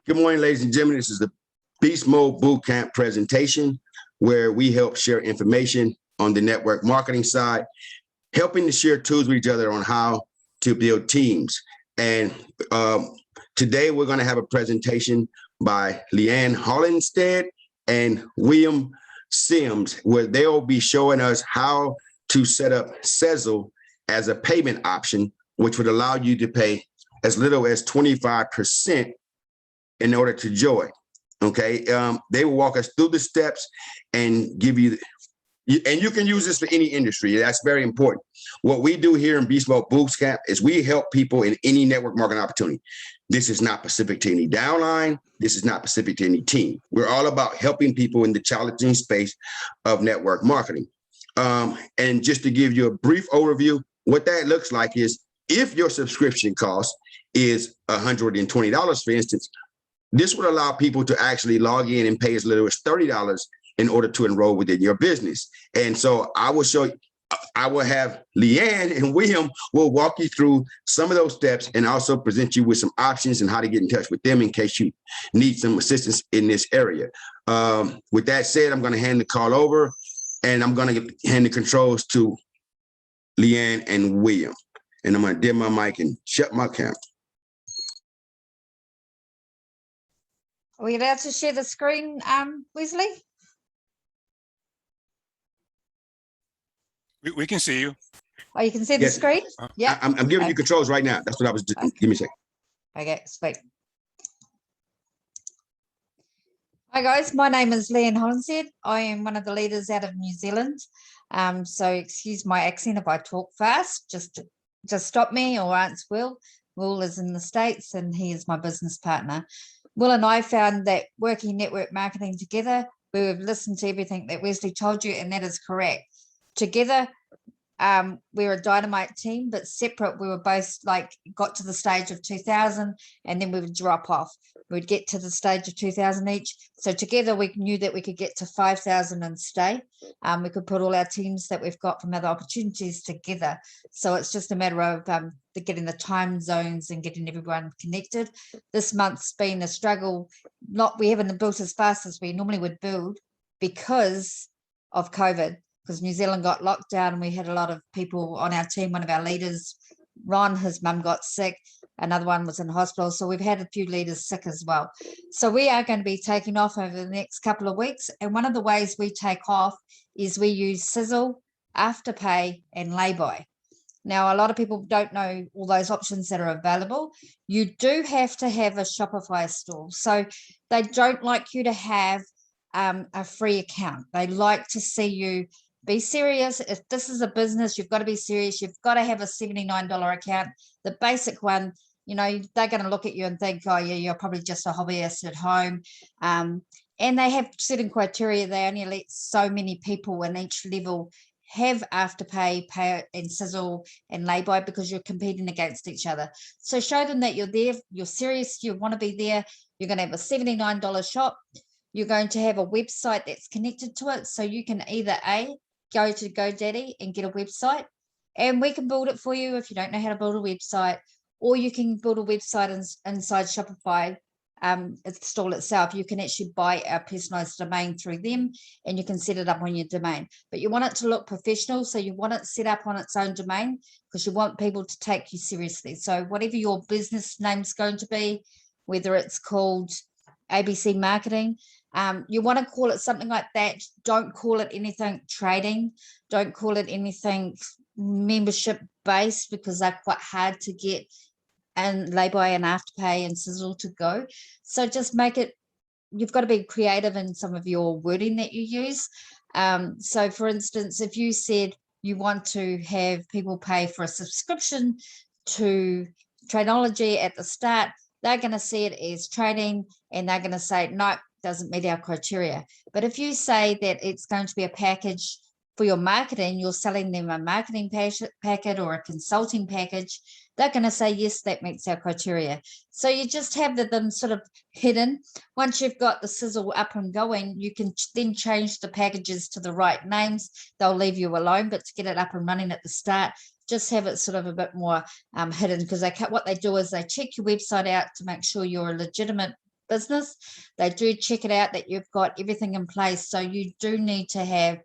Good morning, ladies and gentlemen. This is the Beast Mode Bootcamp presentation where we help share information on the network marketing side, helping to share tools with each other on how to build teams. And today we're going to have a presentation by Leanne Hollinstead and William Sims, where they'll be showing us how to set up Sezzle as a payment option, which would allow you to pay as little as 25% in order to join. Okay. They will walk us through the steps and give you, and you can use this for any industry. That's very important. What we do here in Beast Mode Bootcamp is we help people in any network marketing opportunity. This is not specific to any downline. This is not specific to any team. We're all about helping people in the challenging space of network marketing. And just to give you a brief overview, what that looks like is if your subscription cost is $120, for instance, this would allow people to actually log in and pay as little as $30 in order to enroll within your business. And so I will show you, I will have Leanne and William will walk you through some of those steps and also present you with some options and how to get in touch with them in case you need some assistance in this area. With that said, I'm going to hand the call over and I'm going to hand the controls to Leanne and William. And I'm going to dim my mic and shut my camera. Are we allowed to share the screen, Wesley? We can see you. Oh, you can see the Yes. screen? Yeah. I'm giving you controls right now. That's what I was doing. Okay. Give me a second. Okay, sweet. Hi guys, my name is Leanne Hollinstead. I am one of the leaders out of New Zealand. So excuse my accent if I talk fast. Just stop me or ask Will. Will is in the States and he is my business partner. Will and I found that working network marketing together, we've listened to everything that Wesley told you, and that is correct. Together, we're a dynamite team, but separate, we were both got to the stage of 2,000 and then we would drop off. We'd get to the stage of 2,000 each. So together we knew that we could get to 5,000 and stay. We could put all our teams that we've got from other opportunities together. So it's just a matter of getting the time zones and getting everyone connected. This month's been a struggle. We haven't built as fast as we normally would build because of COVID, because New Zealand got locked down and we had a lot of people on our team. One of our leaders, Ron, his mum got sick. Another one was in hospital. So we've had a few leaders sick as well. So we are going to be taking off over the next couple of weeks. And one of the ways we take off is we use Sezzle, Afterpay, and Laybuy. Now, a lot of people don't know all those options that are available. You do have to have a Shopify store. So they don't like you to have a free account. They like to see you be serious. If this is a business, you've got to be serious. You've got to have a $79 account. The basic one, they're going to look at you and think, oh, yeah, you're probably just a hobbyist at home. And they have certain criteria. They only let so many people in each level have Afterpay, Pay, and Sezzle and Laybuy because you're competing against each other. So show them that you're there, you're serious, you want to be there. You're going to have a $79 shop. You're going to have a website that's connected to it. So you can either go to GoDaddy and get a website, and we can build it for you if you don't know how to build a website, or you can build a website inside Shopify, install itself. You can actually buy a personalized domain through them and you can set it up on your domain. But you want it to look professional, so you want it set up on its own domain because you want people to take you seriously. So whatever your business name's going to be, whether it's called ABC Marketing, you want to call it something like that. Don't call it anything trading. Don't call it anything membership based because they're quite hard to get and Laybuy and Afterpay and Sezzle to go. So just make it, you've got to be creative in some of your wording that you use. So for instance, if you said you want to have people pay for a subscription to Tradeology at the start, they're going to see it as trading and they're going to say, no, doesn't meet our criteria. But if you say that it's going to be a package for your marketing, you're selling them a marketing packet or a consulting package, they're going to say, yes, that meets our criteria. So you just have them sort of hidden. Once you've got the Sezzle up and going, you can then change the packages to the right names. They'll leave you alone, but to get it up and running at the start, just have it sort of a bit more hidden, because what they do is they check your website out to make sure you're a legitimate business. They do check it out that you've got everything in place. So you do need to have,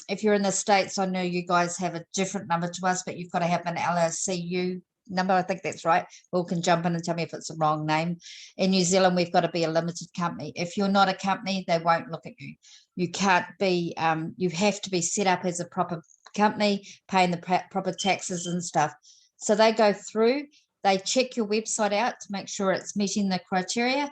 if you're in the States, I know you guys have a different number to us, but you've got to have an LLCU number. I think that's right. Will can jump in and tell me if it's the wrong name. In New Zealand, we've got to be a limited company. If you're not a company, they won't look at you. You can't be, you have to be set up as a proper company, paying the proper taxes and stuff. So they go through, they check your website out to make sure it's meeting the criteria.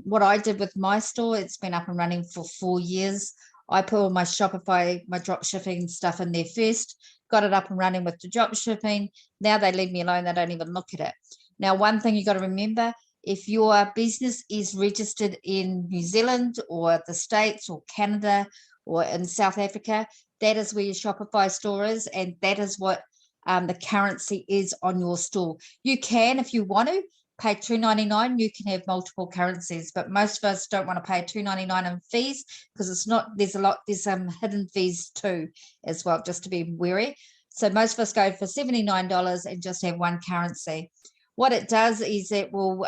What I did with my store, it's been up and running for 4 years. I put all my Shopify, my drop shipping stuff in there first, got it up and running with the drop shipping. Now they leave me alone. They don't even look at it. Now, one thing you got to remember, if your business is registered in New Zealand or the States or Canada or in South Africa, that is where your Shopify store is, and that is what the currency is on your store. You can, if you want to, pay $2.99. You can have multiple currencies, but most of us don't want to pay $2.99 in fees because it's not. There's some hidden fees too as well, just to be wary. So most of us go for $79 and just have one currency. What it does is it will,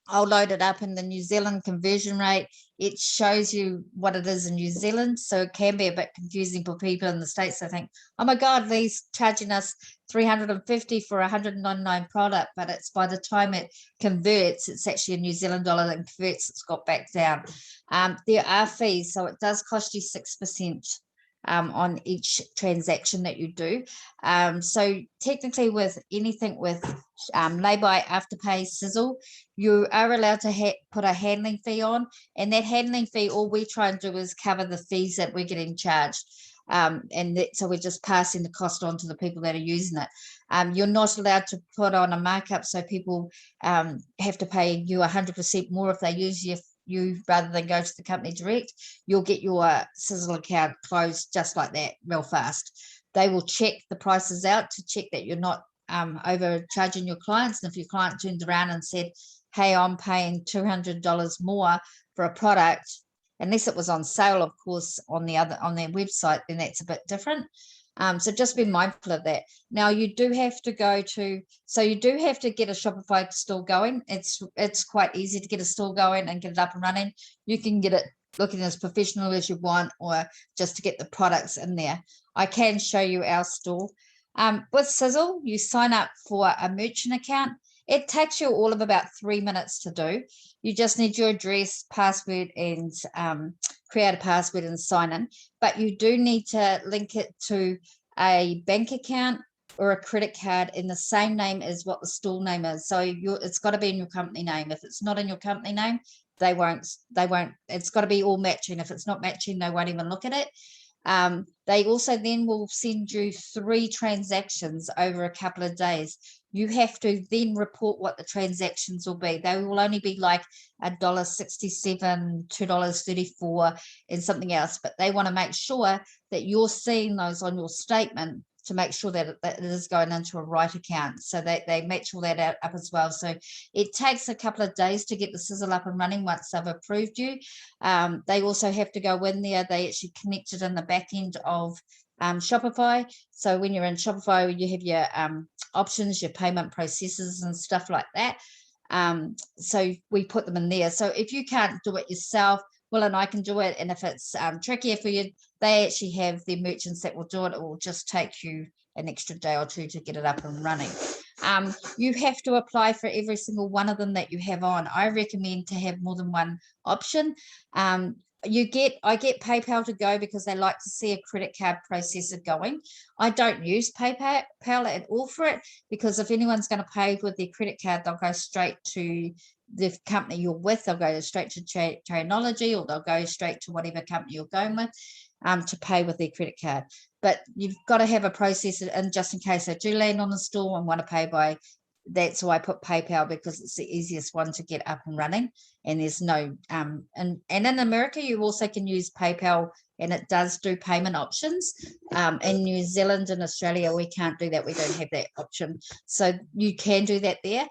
I'll load it up in the New Zealand conversion rate. It shows you what it is in New Zealand. So it can be a bit confusing for people in the States. They think, oh my God, Lee's charging us $350 for a $199 product. But it's by the time it converts, it's actually a New Zealand dollar that converts, it's got back down. There are fees. So it does cost you 6%. On each transaction that you do. So technically with anything with lay-by, afterpay, Sezzle, you are allowed to put a handling fee on, and that handling fee, all we try and do is cover the fees that we're getting charged. So we're just passing the cost on to the people that are using it. You're not allowed to put on a markup, so people have to pay you 100% more if they use you rather than go to the company direct. You'll get your Sezzle account closed just like that real fast. They will check the prices out to check that you're not overcharging your clients. And if your client turned around and said, hey, I'm paying $200 more for a product, unless it was on sale, of course, on their website, then that's a bit different. So just be mindful of that. Now you do have to you do have to get a Shopify store going. It's quite easy to get a store going and get it up and running. You can get it looking as professional as you want, or just to get the products in there. I can show you our store. With Sezzle, you sign up for a merchant account. It takes you all of about 3 minutes to do. You just need your address, password, and create a password and sign in. But you do need to link it to a bank account or a credit card in the same name as what the store name is. So it's got to be in your company name. If it's not in your company name, they won't. It's got to be all matching. If it's not matching, they won't even look at it. They also then will send you 3 transactions over a couple of days. You have to then report what the transactions will be. They will only be like $1.67, $2.34, and something else. But they want to make sure that you're seeing those on your statement to make sure that it is going into a right account. So they match all that up as well. So it takes a couple of days to get the Sezzle up and running once they've approved you. They also have to go in there. They actually connect it in the back end of Shopify. So when you're in Shopify, you have your options, your payment processes and stuff like that. So we put them in there. So if you can't do it yourself, Will and I can do it. And if it's trickier for you, they actually have the merchants that will do it. It will just take you an extra day or 2 to get it up and running. You have to apply for every single one of them that you have on. I recommend to have more than one option. I get PayPal to go because they like to see a credit card processor going. I don't use PayPal at all for it, because if anyone's going to pay with their credit card, they'll go straight to the company you're with. They'll go straight to Trainology, or they'll go straight to whatever company you're going with to pay with their credit card. But you've got to have a processor, and just in case I do land on the store and want to pay by, that's why I put PayPal, because it's the easiest one to get up and running. And there's no and in America you also can use PayPal, and it does do payment options. In New Zealand and Australia we can't do that. We don't have that option, so you can do that there.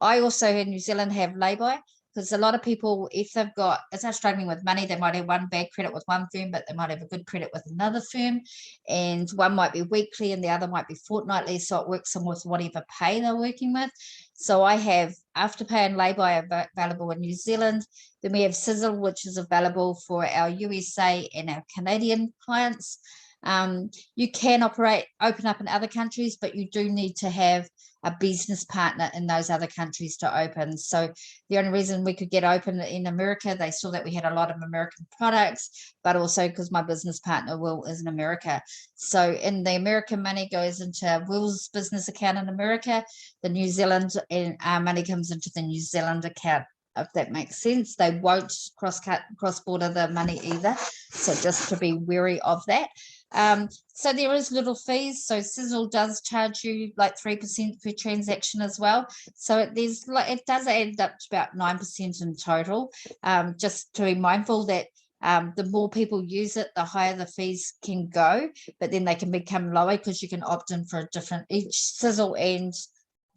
I also in New Zealand have lay-by, because a lot of people, if they've got, if they're struggling with money, they might have one bad credit with one firm, but they might have a good credit with another firm, and one might be weekly and the other might be fortnightly, so it works on with whatever pay they're working with. So I have Afterpay and Lay-by available in New Zealand. Then we have Sezzle, which is available for our USA and our Canadian clients. You can open up in other countries, but you do need to have a business partner in those other countries to open. So the only reason we could get open in America, they saw that we had a lot of American products, but also because my business partner Will is in America. So in the American money goes into Will's business account in America, the New Zealand and money comes into the New Zealand account, if that makes sense. They won't cross border the money either. So just to be wary of that. So there is little fees. So Sezzle does charge you like 3% per transaction as well. So it does add up to about 9% in total. Just to be mindful that the more people use it, the higher the fees can go, but then they can become lower because you can opt in for a different, each Sezzle and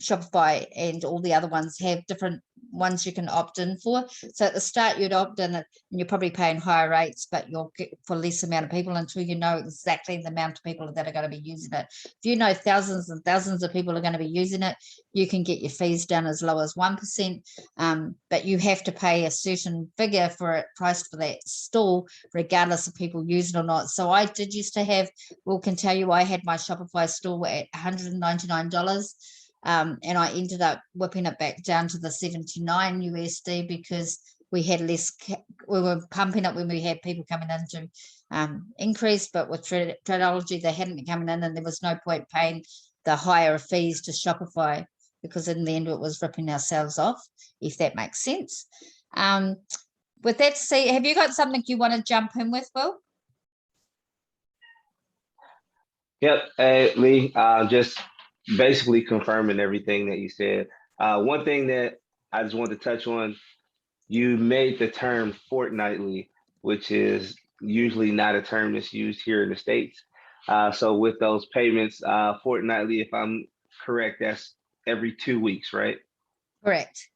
Shopify and all the other ones have different ones you can opt in for. So at the start you'd opt in and you're probably paying higher rates, but you'll get for less amount of people until you know exactly the amount of people that are going to be using it. If you know thousands and thousands of people are going to be using it, you can get your fees down as low as 1%, but you have to pay a certain figure for it priced for that stall regardless of people using it or not. So I did used to have, Will can tell you, I had my Shopify stall at $199. And I ended up whipping it back down to the 79 USD because we had less, we were pumping it when we had people coming in to increase, but with Tradiology, they hadn't been coming in and there was no point paying the higher fees to Shopify because in the end it was ripping ourselves off, if that makes sense. With that, have you got something you want to jump in with, Will? Yep, Lee, just basically confirming everything that you said. One thing that I just wanted to touch on, you made the term fortnightly, which is usually not a term that's used here in the States. So with those payments, fortnightly, if I'm correct, that's every 2 weeks, right? Correct.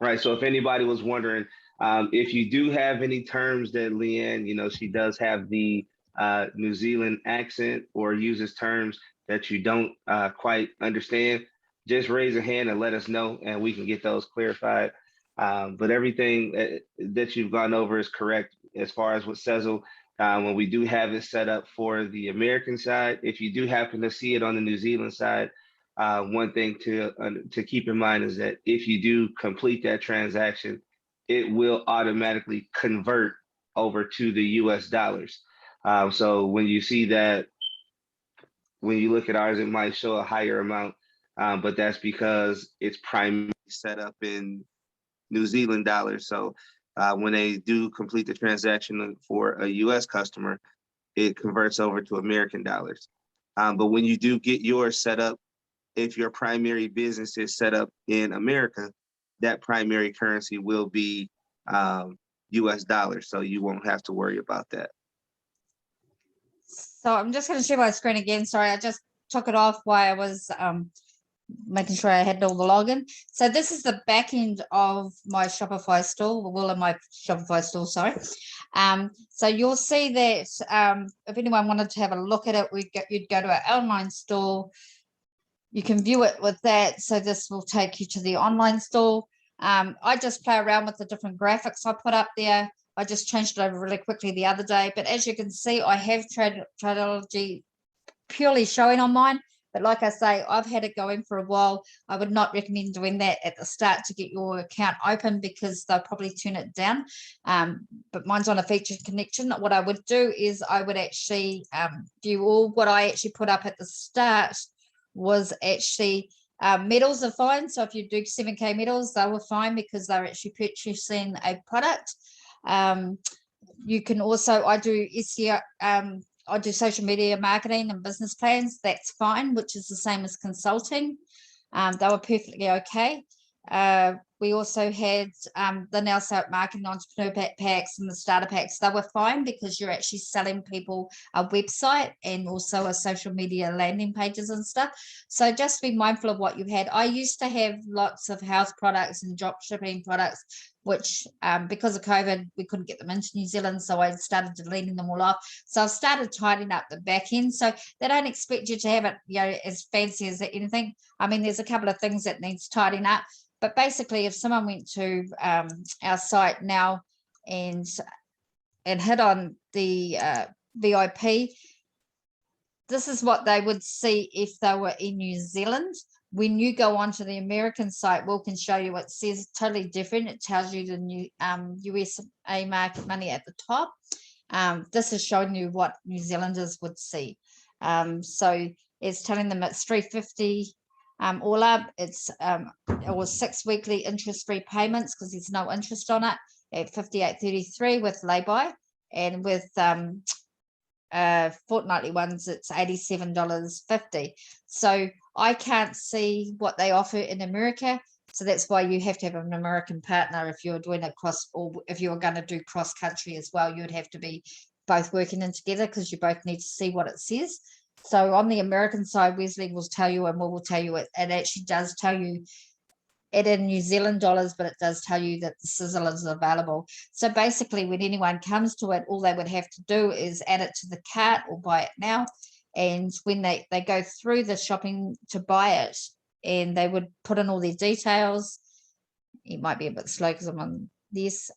Right. So if anybody was wondering, if you do have any terms that Leanne, she does have the New Zealand accent or uses terms that you don't quite understand, just raise a hand and let us know and we can get those clarified. But everything that you've gone over is correct as far as with Sezzle. When we do have it set up for the American side, if you do happen to see it on the New Zealand side, one thing to keep in mind is that if you do complete that transaction, it will automatically convert over to the US dollars. So when you see that, when you look at ours, it might show a higher amount, but that's because it's primarily set up in New Zealand dollars. So when they do complete the transaction for a US customer, it converts over to American dollars. But when you do get yours set up, if your primary business is set up in America, that primary currency will be US dollars. So you won't have to worry about that. So I'm just going to share my screen again. Sorry, I just took it off while I was making sure I had all the login. So this is the back end of my Shopify store, well, in my Shopify store, sorry. So you'll see that if anyone wanted to have a look at it, you'd go to our online store. You can view it with that. So this will take you to the online store. I just play around with the different graphics I put up there. I just changed it over really quickly the other day. But as you can see, I have Tradiology purely showing on mine. But like I say, I've had it going for a while. I would not recommend doing that at the start to get your account open because they'll probably turn it down. But mine's on a featured connection. What I would do is I would actually view all what I actually put up at the start was actually medals are fine. So if you do 7K medals, they were fine because they're actually purchasing a product. You can also, I do SEO, I do social media marketing and business plans. That's fine, which is the same as consulting. They were perfectly okay. we also had the Now Start Marketing Entrepreneur Packs and the Starter Packs. They were fine because you're actually selling people a website and also a social media landing pages and stuff. So just be mindful of what you had. I used to have lots of house products and drop shipping products, which because of COVID, we couldn't get them into New Zealand. So I started deleting them all off. So I've started tidying up the back end. So they don't expect you to have it, as fancy as anything. I mean, there's a couple of things that needs tidying up. But basically, if someone went to our site now and hit on the VIP, this is what they would see if they were in New Zealand. When you go onto the American site, Will can show you, it says totally different. It tells you the new USA market money at the top. This is showing you what New Zealanders would see. So it's telling them it's $350 all up. It was 6 weekly interest-free payments because there's no interest on it at $58.33 with lay-by, and with fortnightly ones it's $87.50. So I can't see what they offer in America. So that's why you have to have an American partner if you're doing it cross, or if you're going to do cross country as well, you would have to be both working in together because you both need to see what it says. So on the American side, Wesley will tell you, and will tell you it actually does tell you it in New Zealand dollars, but it does tell you that the Sezzle is available. So basically, when anyone comes to it, all they would have to do is add it to the cart or buy it now. And when they go through the shopping to buy it, and they would put in all their details, it might be a bit slow because I'm on this.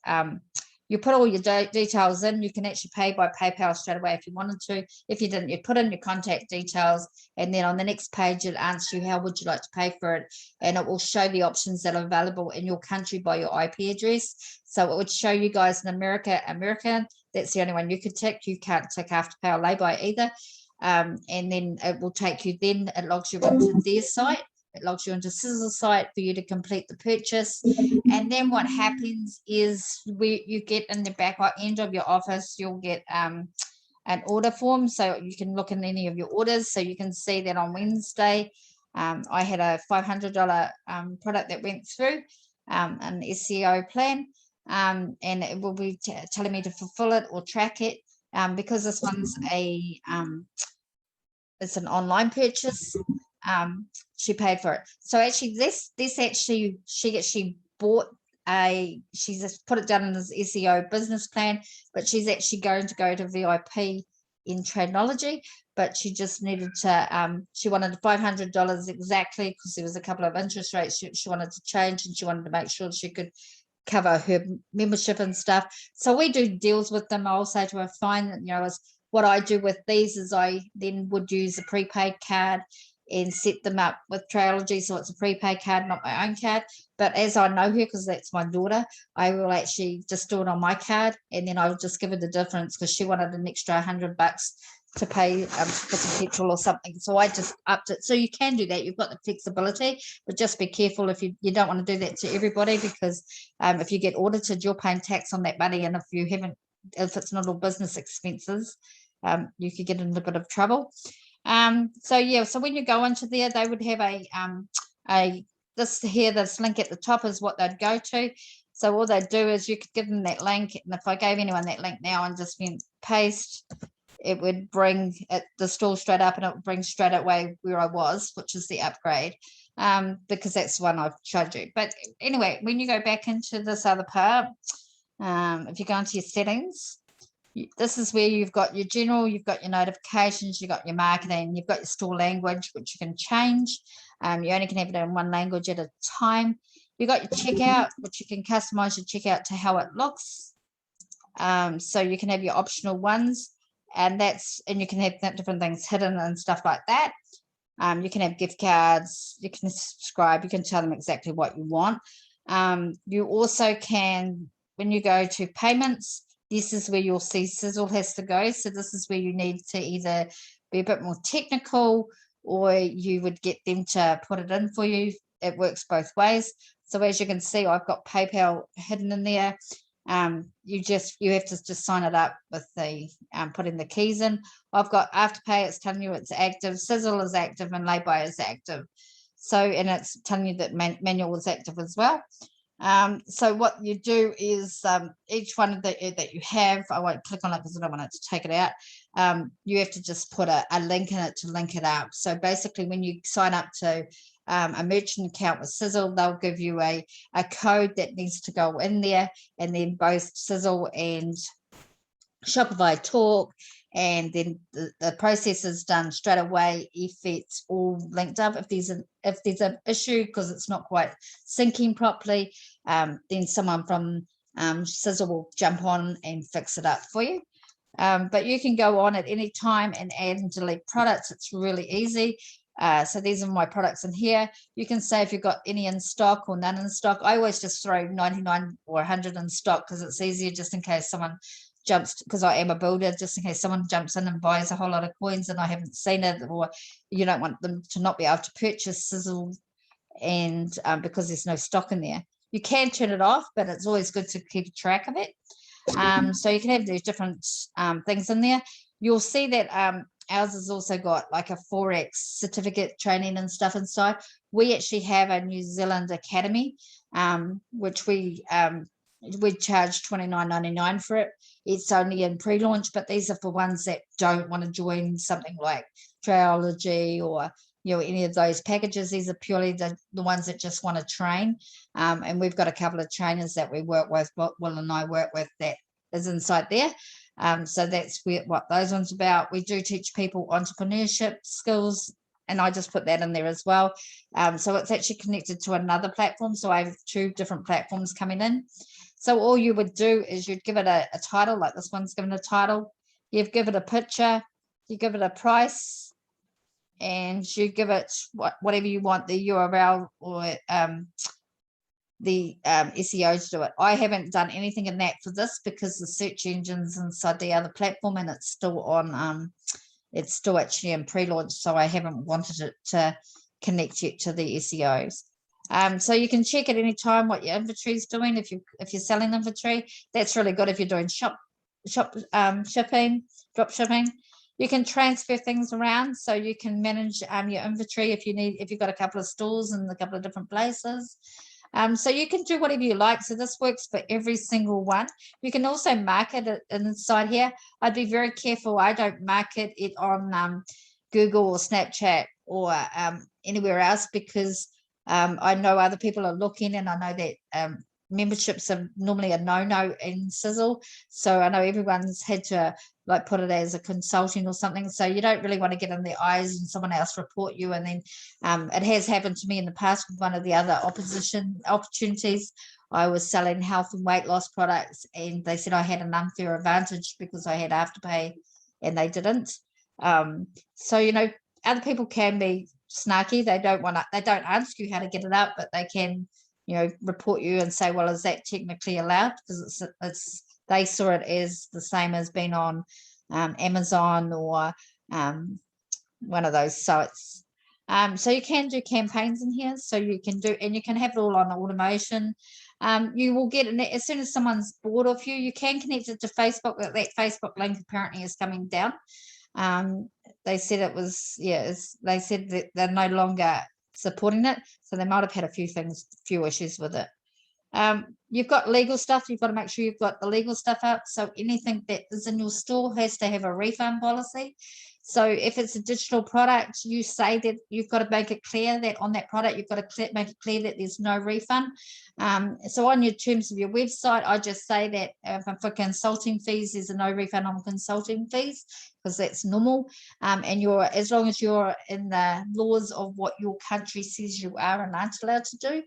You put all your details in. You can actually pay by PayPal straight away if you wanted to. If you didn't, you put in your contact details, and then on the next page it asks you how would you like to pay for it, and it will show the options that are available in your country by your IP address. So it would show you guys in America, American. That's the only one you could tick. You can't tick Afterpay or lay-by either. And then it will take you. Then it logs you into their site. It logs you into Sezzle site for you to complete the purchase. And then what happens is you get in the back end of your office, you'll get an order form. So you can look in any of your orders. So you can see that on Wednesday, I had a $500 product that went through, an SEO plan. And it will be telling me to fulfill it or track it. Because this one's it's an online purchase. She paid for it. So actually she actually bought she's just put it down in this SEO business plan, but she's actually going to go to VIP in Tradenology, but she just needed to she wanted $500 exactly because there was a couple of interest rates she wanted to change, and she wanted to make sure she could cover her membership and stuff. So we do deals with them. I'll say to her, fine, as what I do with these is I then would use a prepaid card and set them up with Tradeology, so it's a prepaid card, not my own card. But as I know her, because that's my daughter, I will actually just do it on my card, and then I'll just give her the difference because she wanted an extra $100 to pay for some petrol or something. So I just upped it. So you can do that. You've got the flexibility, but just be careful if you don't want to do that to everybody, because if you get audited, you're paying tax on that money, and if it's not all business expenses, you could get in a bit of trouble. So when you go into there, they would have this link at the top is what they'd go to. So all they'd do is you could give them that link, and if I gave anyone that link now and just went paste, it would bring the store straight up, and it would bring straight away where I was, which is the upgrade, because that's the one I've showed you. But anyway, when you go back into this other part, if you go into your settings, this is where you've got your general, you've got your notifications, you've got your marketing, you've got your store language, which you can change. You only can have it in one language at a time. You've got your checkout, which you can customize your checkout to how it looks. So you can have your optional ones, and you can have different things hidden and stuff like that. You can have gift cards, you can subscribe, you can tell them exactly what you want. You also can, when you go to payments, this is where you'll see Sezzle has to go. So this is where you need to either be a bit more technical, or you would get them to put it in for you. It works both ways. So as you can see, I've got PayPal hidden in there. You have to just sign it up with the putting the keys in. I've got Afterpay, it's telling you it's active, Sezzle is active, and lay-by is active. So, and it's telling you that manual is active as well. So what you do is each one that you have, I won't click on it because I don't want it to take it out. You have to just put a link in it to link it up. So basically when you sign up to a merchant account with Sezzle, they'll give you a code that needs to go in there, and then both Sezzle and Shopify talk, and then the process is done straight away if it's all linked up. If there's an issue because it's not quite syncing properly, then someone from Sezzle will jump on and fix it up for you. But you can go on at any time and add and delete products. It's really easy. So these are my products in here. You can say if you've got any in stock or none in stock. I always just throw 99 or 100 in stock because it's easier, just in case someone jumps, because I am a builder, just in case someone jumps in and buys a whole lot of coins and I haven't seen it, or you don't want them to not be able to purchase Sezzle and because there's no stock in there. You can turn it off, but it's always good to keep track of it. So you can have these different things in there. You'll see that ours has also got like a Forex certificate training and stuff inside. We actually have a New Zealand Academy, which we charge $29.99 for it. It's only in pre-launch, but these are for ones that don't want to join something like Triology or any of those packages. These are purely the ones that just want to train. And we've got a couple of trainers that we work with, Will and I work with, that is inside there. So that's what those ones about. We do teach people entrepreneurship skills, and I just put that in there as well. So it's actually connected to another platform. So I have 2 different platforms coming in. So all you would do is you'd give it a title, like this one's given a title. You've given it a picture, you give it a price, and you give it whatever you want, the URL or the SEO to do it. I haven't done anything in that for this because the search engine's inside the other platform and it's still on, it's still actually in pre-launch, so I haven't wanted it to connect yet to the SEOs. So you can check at any time what your inventory is doing. If you're selling inventory, that's really good. If you're doing shipping, drop shipping, you can transfer things around, so you can manage your inventory if you've got a couple of stores in a couple of different places. So you can do whatever you like. So this works for every single one. You can also market it inside here. I'd be very careful. I don't market it on Google or Snapchat or anywhere else, because I know other people are looking, and I know that memberships are normally a no-no in Sezzle. So I know everyone's had to like put it as a consulting or something. So you don't really want to get in their eyes and someone else report you. And then it has happened to me in the past with one of the other opportunities. I was selling health and weight loss products, and they said I had an unfair advantage because I had Afterpay and they didn't. So, other people can be snarky. They don't ask you how to get it up, but they can, report you and say, well, is that technically allowed? Because they saw it as the same as being on Amazon or one of those sites. So you can do campaigns in here. So you can and you can have it all on automation. You will get, as soon as someone's bored of you, you can connect it to Facebook. That Facebook link apparently is coming down. They said it was, they said that they're no longer supporting it. So they might have had a few issues with it. You've got legal stuff. You've got to make sure you've got the legal stuff up. So anything that is in your store has to have a refund policy. So if it's a digital product, you say that you've got to make it clear that on that product, you've got to make it clear that there's no refund. So on your terms of your website, I just say that for consulting fees, there's a no refund on consulting fees, because that's normal. And as long as you're in the laws of what your country says you are and aren't allowed to do,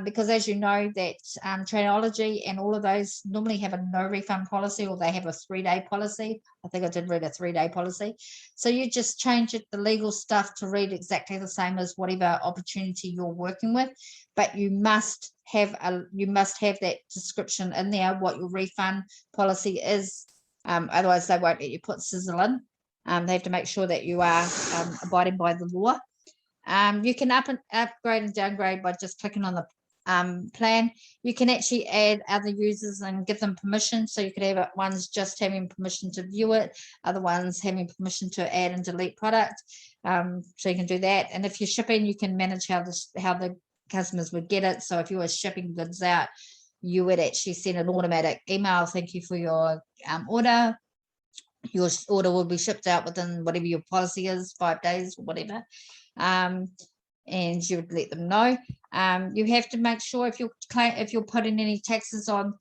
because as you know that Triology and all of those normally have a no refund policy, or they have a 3-day policy. I think I did read a 3-day policy. So you just change the legal stuff to read exactly the same as whatever opportunity you're working with, but you must have that description in there, what your refund policy is. Otherwise they won't let you put Sezzle in. They have to make sure that you are abiding by the law. You can upgrade and downgrade by just clicking on the plan. You can actually add other users and give them permission. So you could have ones just having permission to view it, other ones having permission to add and delete product. So you can do that. And if you're shipping, you can manage how the customers would get it. So if you were shipping goods out, you would actually send an automatic email, thank you for your order. Your order will be shipped out within whatever your policy is, 5 days or whatever. And you would let them know. You have to make sure if you're putting any taxes on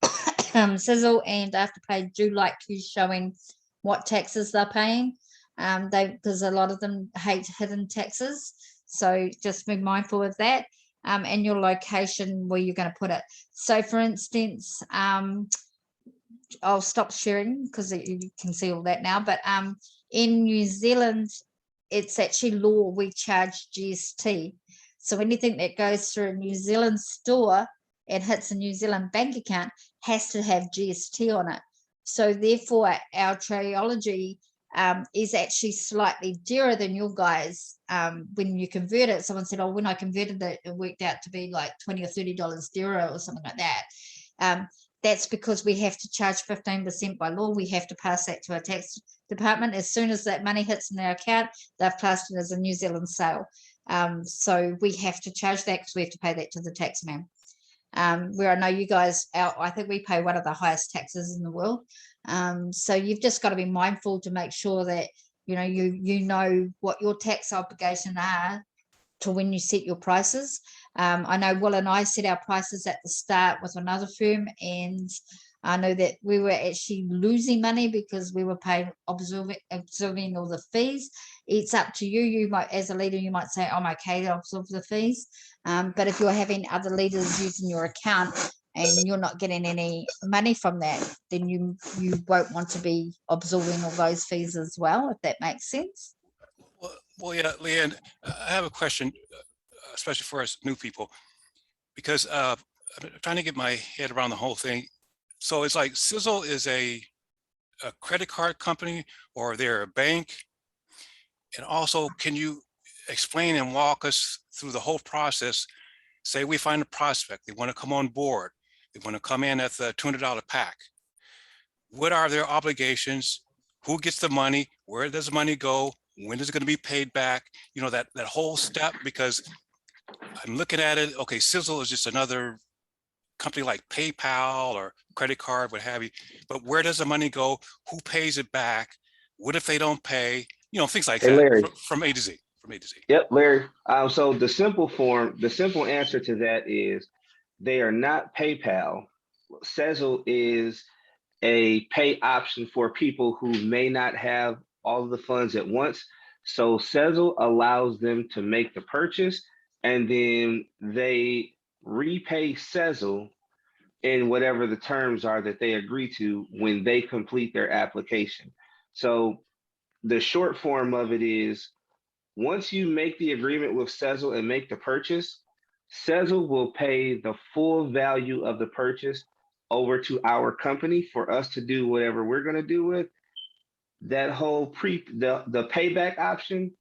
Sezzle and Afterpay, do like you showing what taxes they're paying. Because a lot of them hate hidden taxes. So just be mindful of that. And your location where you're going to put it. So for instance, I'll stop sharing because you can see all that now. But in New Zealand, it's actually law we charge GST. So anything that goes through a New Zealand store and hits a New Zealand bank account has to have GST on it. So therefore, our triology is actually slightly dearer than your guys. When you convert it, someone said, oh, when I converted it, it worked out to be like $20 or $30 dearer or something like that. That's because we have to charge 15% by law. We have to pass that to our tax department. As soon as that money hits in their account, they've classed it as a New Zealand sale. So we have to charge that because we have to pay that to the tax man. Where I know you guys, I think we pay one of the highest taxes in the world. So you've just got to be mindful to make sure that you know what your tax obligations are to when you set your prices. I know Will and I set our prices at the start with another firm, and I know that we were actually losing money because we were paying absorbing all the fees. It's up to you. You might, as a leader, you might say, I'm okay to absorb the fees. But if you're having other leaders using your account and you're not getting any money from that, then you won't want to be absorbing all those fees as well, if that makes sense. Well, yeah, Leanne, I have a question, especially for us new people, because I'm trying to get my head around the whole thing. So it's like Sezzle is a credit card company, or they're a bank? And also, can you explain and walk us through the whole process? Say we find a prospect, they want to come on board, they want to come in at the $200 pack. What are their obligations? Who gets the money? Where does the money go? When is it going to be paid back? That whole step, because I'm looking at it. Okay, Sezzle is just another company like PayPal or credit card, what have you. But where does the money go? Who pays it back? What if they don't pay? Things like that. Larry. From A to Z. From A to Z. Yep, Larry. So the simple answer to that is they are not PayPal. Sezzle is a pay option for people who may not have all of the funds at once. So Sezzle allows them to make the purchase, and then they repay Sezzle in whatever the terms are that they agree to when they complete their application. So the short form of it is, once you make the agreement with Sezzle and make the purchase, Sezzle will pay the full value of the purchase over to our company for us to do whatever we're going to do with. That whole the payback option,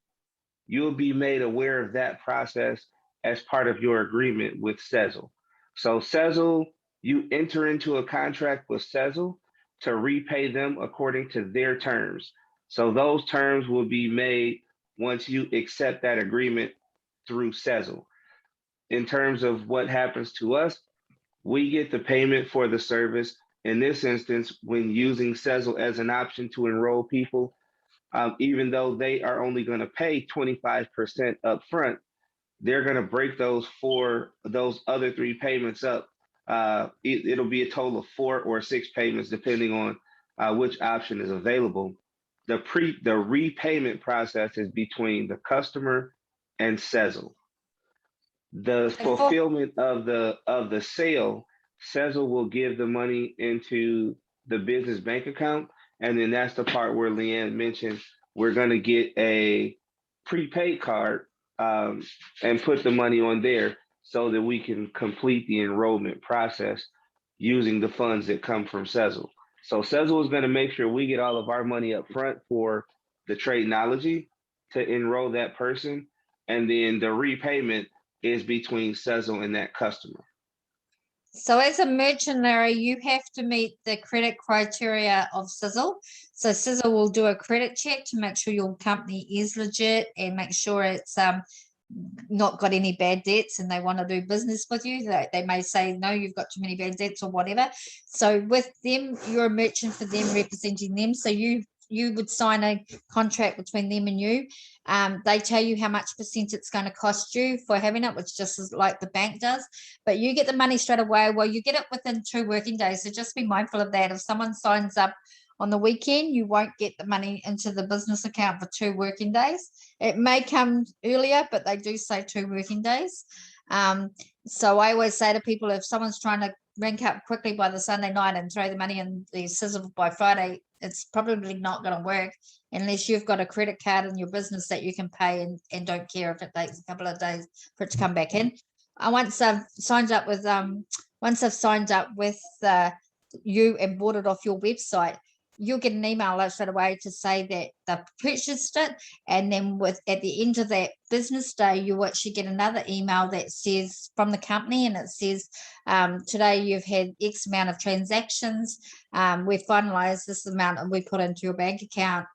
you'll be made aware of that process as part of your agreement with Sezzle. So Sezzle, you enter into a contract with Sezzle to repay them according to their terms. So those terms will be made once you accept that agreement through Sezzle. In terms of what happens to us, we get the payment for the service. In this instance, when using Sezzle as an option to enroll people, even though they are only going to pay 25% up front, they're going to break those other 3 payments up. It'll be a total of 4 or 6 payments, depending on which option is available. The repayment process is between the customer and Sezzle. The fulfillment of the sale, Sezzle will give the money into the business bank account, and then that's the part where Leanne mentioned we're going to get a prepaid card and put the money on there so that we can complete the enrollment process using the funds that come from Sezzle. So Sezzle is going to make sure we get all of our money up front for the Tradenology to enroll that person, and then the repayment is between Sezzle and that customer. So as a merchant, Larry, you have to meet the credit criteria of Sezzle. So Sezzle will do a credit check to make sure your company is legit and make sure it's not got any bad debts and they want to do business with you, they may say, no, you've got too many bad debts or whatever. So with them, you're a merchant for them, representing them. So you would sign a contract between them and you. They tell you how much percent it's going to cost you for having it, which just is like the bank does, but you get the money straight away. Well, you get it within 2 working days. So just be mindful of that. If someone signs up on the weekend, you won't get the money into the business account for 2 working days. It may come earlier, but they do say 2 working days. So I always say to people, if someone's trying to rank up quickly by the Sunday night and throw the money in the Sezzle by Friday, it's probably not going to work unless you've got a credit card in your business that you can pay and don't care if it takes a couple of days for it to come back in. Once I've signed up with you and bought it off your website, you'll get an email straight away to say that they've purchased it. And then at the end of that business day, you actually get another email that says from the company, and it says, today you've had X amount of transactions. We've finalized this amount and we put into your bank account.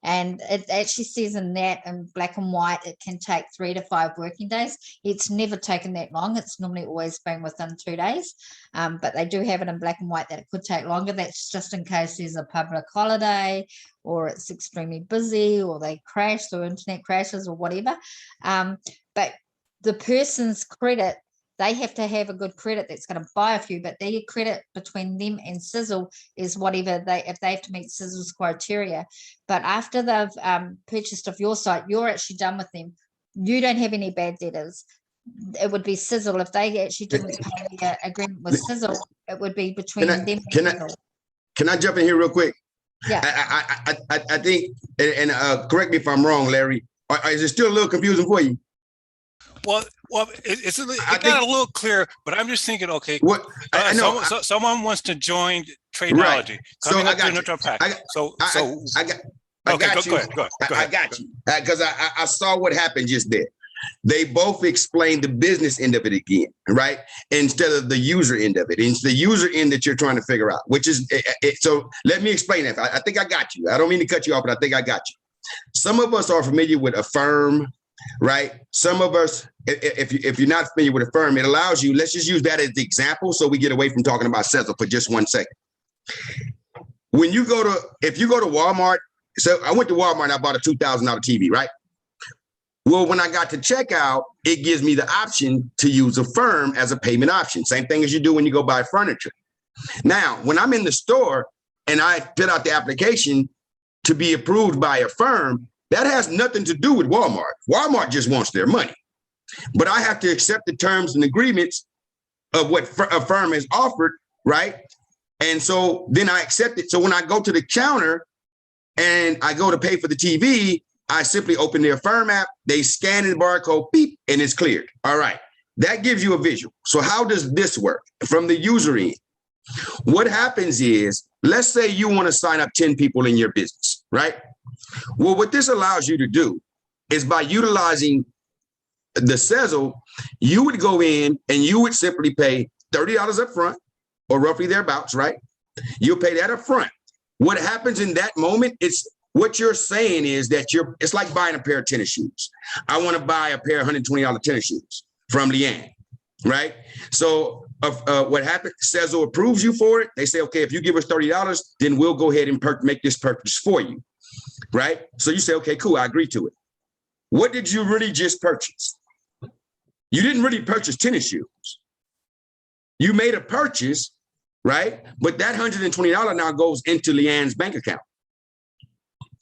And it actually says in that in black and white, it can take 3 to 5 working days. It's never taken that long. It's normally always been within 2 days. But they do have it in black and white that it could take longer. That's just in case there's a public holiday or it's extremely busy or they crash or internet crashes or whatever. But the person's credit, they have to have a good credit that's going to buy a few, but their credit between them and Sezzle is whatever if they have to meet Sezzle's criteria. But after they've purchased off your site, you're actually done with them. You don't have any bad debtors. It would be Sezzle. If they actually didn't pay the agreement with Sezzle, it would be between them and Sezzle. Can I jump in here real quick? Yeah. I think, and correct me if I'm wrong, Larry, is it still a little confusing for you? Well, it got a little clear, but I'm just thinking, okay, someone wants to join Tradeology. Right. So I got you. I got you. I got you because I saw what happened just there. They both explained the business end of it again, right? Instead of the user end of it. It's the user end that you're trying to figure out, which is so. Let me explain that. I think I got you. I don't mean to cut you off, but I think I got you. Some of us are familiar with Affirm. Right. Some of us, if you're not familiar with Affirm, it allows you. Let's just use that as the example so we get away from talking about Sezzle for just 1 second. If you go to Walmart, so I went to Walmart and I bought a $2,000 TV, right? Well, when I got to checkout, it gives me the option to use Affirm as a payment option. Same thing as you do when you go buy furniture. Now, when I'm in the store and I fill out the application to be approved by Affirm, that has nothing to do with Walmart. Walmart just wants their money. But I have to accept the terms and agreements of what Affirm has offered, right? And so then I accept it. So when I go to the counter and I go to pay for the TV, I simply open the Affirm app, they scan the barcode, beep, and it's cleared. All right. That gives you a visual. So how does this work from the user end? What happens is, let's say you want to sign up 10 people in your business, right? Well, what this allows you to do is by utilizing the Sezzle, you would go in and you would simply pay $30 up front or roughly thereabouts, right? You'll pay that up front. What happens in that moment, it's what you're saying is that it's like buying a pair of tennis shoes. I want to buy a pair of $120 tennis shoes from Leanne, right? So what happens, Sezzle approves you for it. They say, okay, if you give us $30, then we'll go ahead and make this purchase for you. Right? So you say, okay, cool, I agree to it. What did you really just purchase? You didn't really purchase tennis shoes. You made a purchase, right? But that $120 now goes into Leanne's bank account.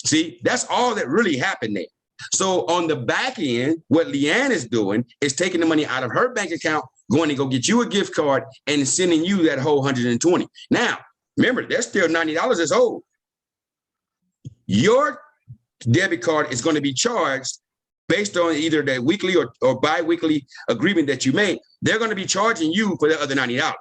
See, that's all that really happened there. So on the back end, what Leanne is doing is taking the money out of her bank account, going to go get you a gift card and sending you that whole $120. Now, remember, there's still $90 that's owed. Your debit card is going to be charged based on either the weekly or bi-weekly agreement that you made. They're going to be charging you for the other $90.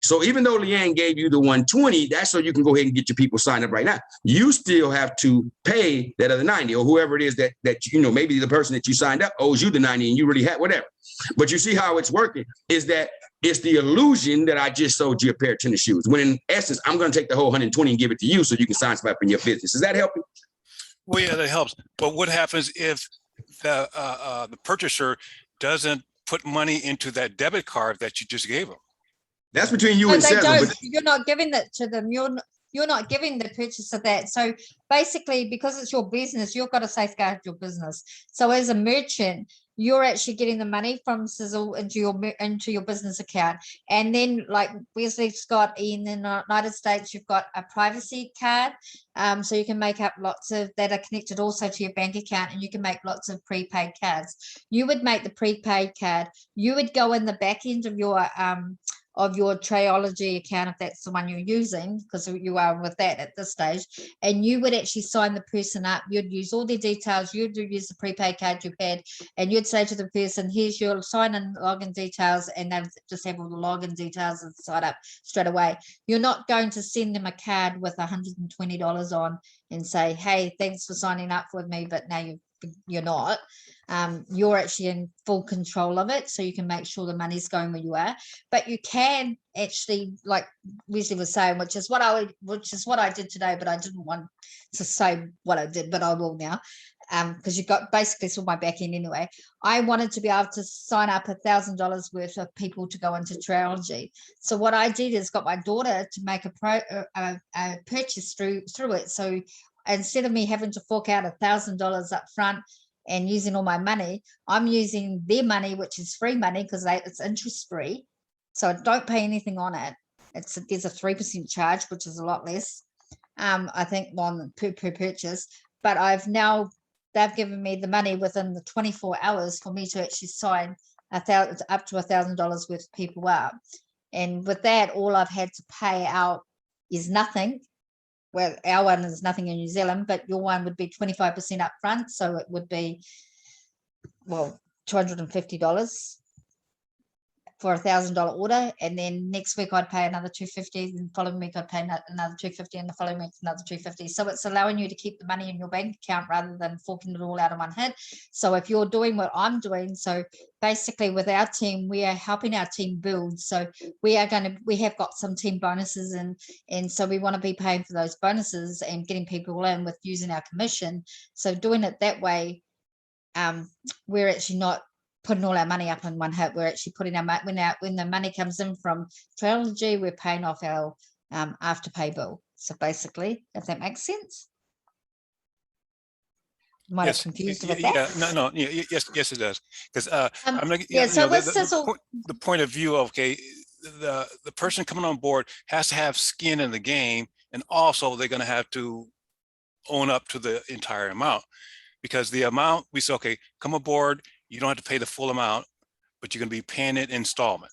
So even though Leanne gave you the $120, that's so you can go ahead and get your people signed up right now. You still have to pay that other $90, or whoever it is that maybe the person that you signed up owes you the $90 and you really have whatever. But you see how it's working is that it's the illusion that I just sold you a pair of tennis shoes, when in essence, I'm going to take the whole $120 and give it to you so you can sign somebody up in your business. Is that helping? Well, yeah, that helps. But what happens if the purchaser doesn't put money into that debit card that you just gave them. That's between you No, and they Sezzle. don't. But You're not giving that to them. You're not giving the purchaser that. So basically, because it's your business, you've got to safeguard your business. So as a merchant, you're actually getting the money from Sezzle into your business account. And then, like Wesley's got in the United States, you've got a privacy card. So you can make up lots of that are connected also to your bank account, and you can make lots of prepaid cards. You would make the prepaid card. You would go in the back end of your Triology account, if that's the one you're using, because you are with that at this stage, and you would actually sign the person up. You'd use all their details. You'd use the prepaid card you've had, and you'd say to the person, here's your sign in login details, and they'll just have all the login details and sign up straight away. You're not going to send them a card with $120 on and say, hey, thanks for signing up with me, but now you're not. You're actually in full control of it, so you can make sure the money's going where you are. But you can actually, like Wesley was saying, which is what I did today, but I didn't want to say what I did, but I will now, because you got basically saw my back end anyway. I wanted to be able to sign up $1,000 worth of people to go into Triology. So what I did is got my daughter to make a purchase through it. So instead of me having to fork out $1,000 up front and using all my money, I'm using their money, which is free money because it's interest free. So I don't pay anything on it. There's a 3% charge, which is a lot less, I think, on per purchase. But they've given me the money within the 24 hours for me to actually sign up to $1,000 worth of people up. And with that, all I've had to pay out is nothing. Well, our one is nothing in New Zealand, but your one would be 25% up front. So it would be, well, $250 for $1,000 order. And then next week I'd pay another $250. And the following week I'd pay another $250, and the following week another $250. So it's allowing you to keep the money in your bank account rather than forking it all out in one hit. So if you're doing what I'm doing, so basically with our team, we are helping our team build. So we have got some team bonuses, and so we want to be paying for those bonuses and getting people in with using our commission. So doing it that way, we're actually not putting all our money up in one hit. We're actually putting when the money comes in from Triology, we're paying off our afterpay bill. So basically, if that makes sense. Might have confused with that. Yes, it does. Because so the point of view of, okay, the person coming on board has to have skin in the game, and also they're going to have to own up to the entire amount, because the amount we say, okay, come aboard, you don't have to pay the full amount, but you're going to be paying it in installment.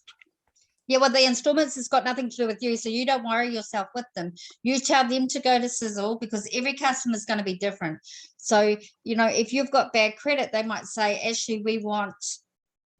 Yeah, well, the installments has got nothing to do with you, so you don't worry yourself with them. You tell them to go to Sezzle, because every customer is going to be different. So, if you've got bad credit, they might say, actually, we want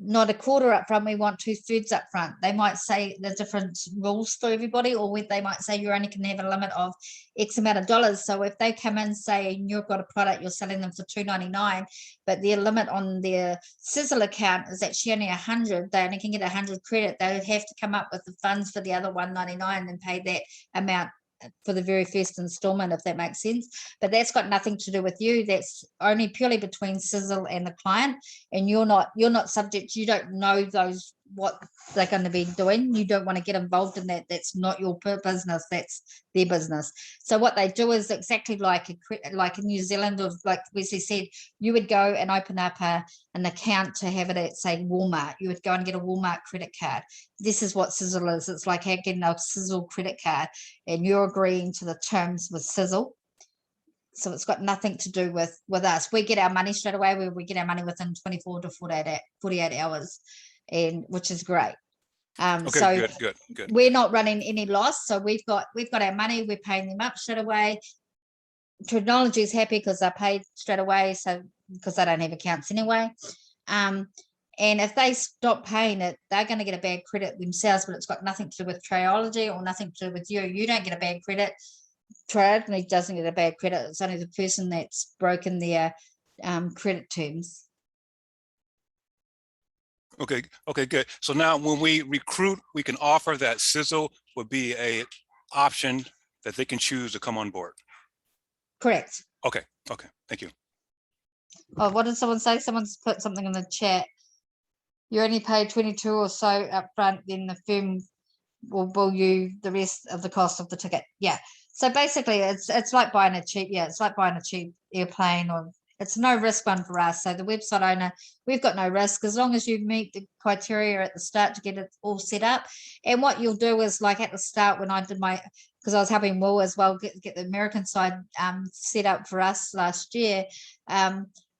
not a quarter up front, we want 2/3 up front. They might say the different rules for everybody, or they might say you only can have a limit of X amount of dollars. So if they come in saying you've got a product, you're selling them for $2.99, but their limit on their Sezzle account is actually only 100, they only can get 100 credit. They would have to come up with the funds for the other $1.99 and pay that amount for the very first installment, if that makes sense. But that's got nothing to do with you. That's only purely between Sezzle and the client, and you're not subject. You don't know what they're going to be doing. You don't want to get involved in that. That's not your business. That's their business. So what they do is exactly like in New Zealand, or like Wesley said, you would go and open up an account to have it at, say, Walmart. You would go and get a Walmart credit card. This is what Sezzle is. It's like getting a Sezzle credit card, and you're agreeing to the terms with Sezzle. So it's got nothing to do with us. We get our money straight away. We get our money within 24 to 48 hours, and which is great. Okay, so good. We're not running any loss. So we've got our money. We're paying them up straight away. Triology is happy because they're paid straight away. So because they don't have accounts anyway. And if they stop paying it, they're going to get a bad credit themselves, but it's got nothing to do with Triology or nothing to do with you. You don't get a bad credit. Triology doesn't get a bad credit. It's only the person that's broken their credit terms. Okay, good. So now when we recruit, we can offer that Sezzle would be a option that they can choose to come on board. Correct. Okay, thank you. Oh, what did someone say? Someone's put something in the chat. You only pay 22 or so up front, then the firm will bill you the rest of the cost of the ticket. Yeah. So basically it's like buying a cheap, it's like buying a cheap airplane, or it's no risk one for us. So the website owner, we've got no risk as long as you meet the criteria at the start to get it all set up. And what you'll do is, like at the start when I did because I was helping Will as well get the American side set up for us last year.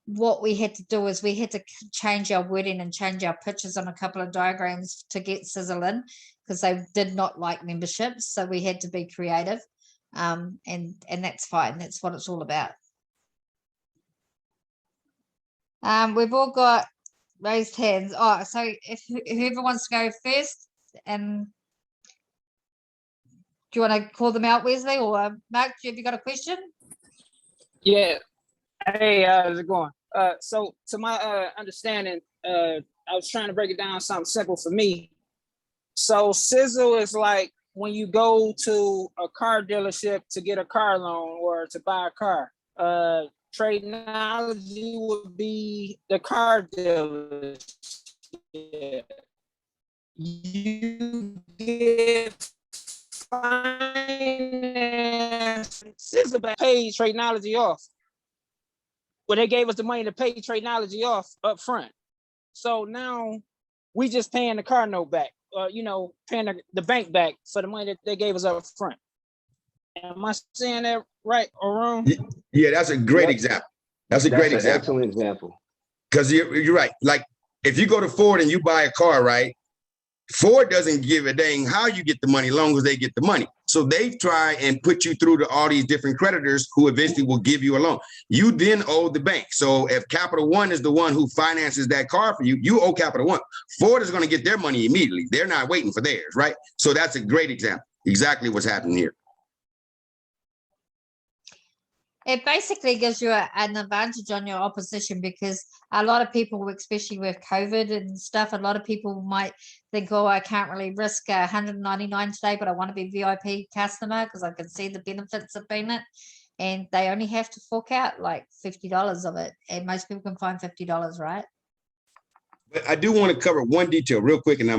What we had to do is we had to change our wording and change our pictures on a couple of diagrams to get Sezzle in, because they did not like memberships. So we had to be creative. And that's fine. That's what it's all about. We've all got raised hands. Oh, so if whoever wants to go first, and do you want to call them out, Wesley or Mark? Have you got a question? Yeah. Hey, how's it going? So to my understanding, I was trying to break it down something simple for me. So Sezzle is like when you go to a car dealership to get a car loan or to buy a car. Tradenology would be the car dealership. You get finance. Sezzle paid Tradenology off. Well, they gave us the money to pay Tradenology off up front. So now we just paying the car note back, paying the bank back for the money that they gave us up front. Am I saying that right or wrong? Yeah, that's a great example. That's a great example. Excellent example. Because you're right. Like if you go to Ford and you buy a car, right? Ford doesn't give a dang how you get the money, as long as they get the money. So they try and put you through to all these different creditors who eventually will give you a loan. You then owe the bank. So if Capital One is the one who finances that car for you, you owe Capital One. Ford is going to get their money immediately. They're not waiting for theirs, right? So that's a great example. Exactly what's happening here. It basically gives you an advantage on your opposition, because a lot of people, especially with COVID and stuff, a lot of people might think, oh, I can't really risk $199 today, but I want to be VIP customer because I can see the benefits of being it. And they only have to fork out like $50 of it. And most people can find $50, right? But I do want to cover one detail real quick. And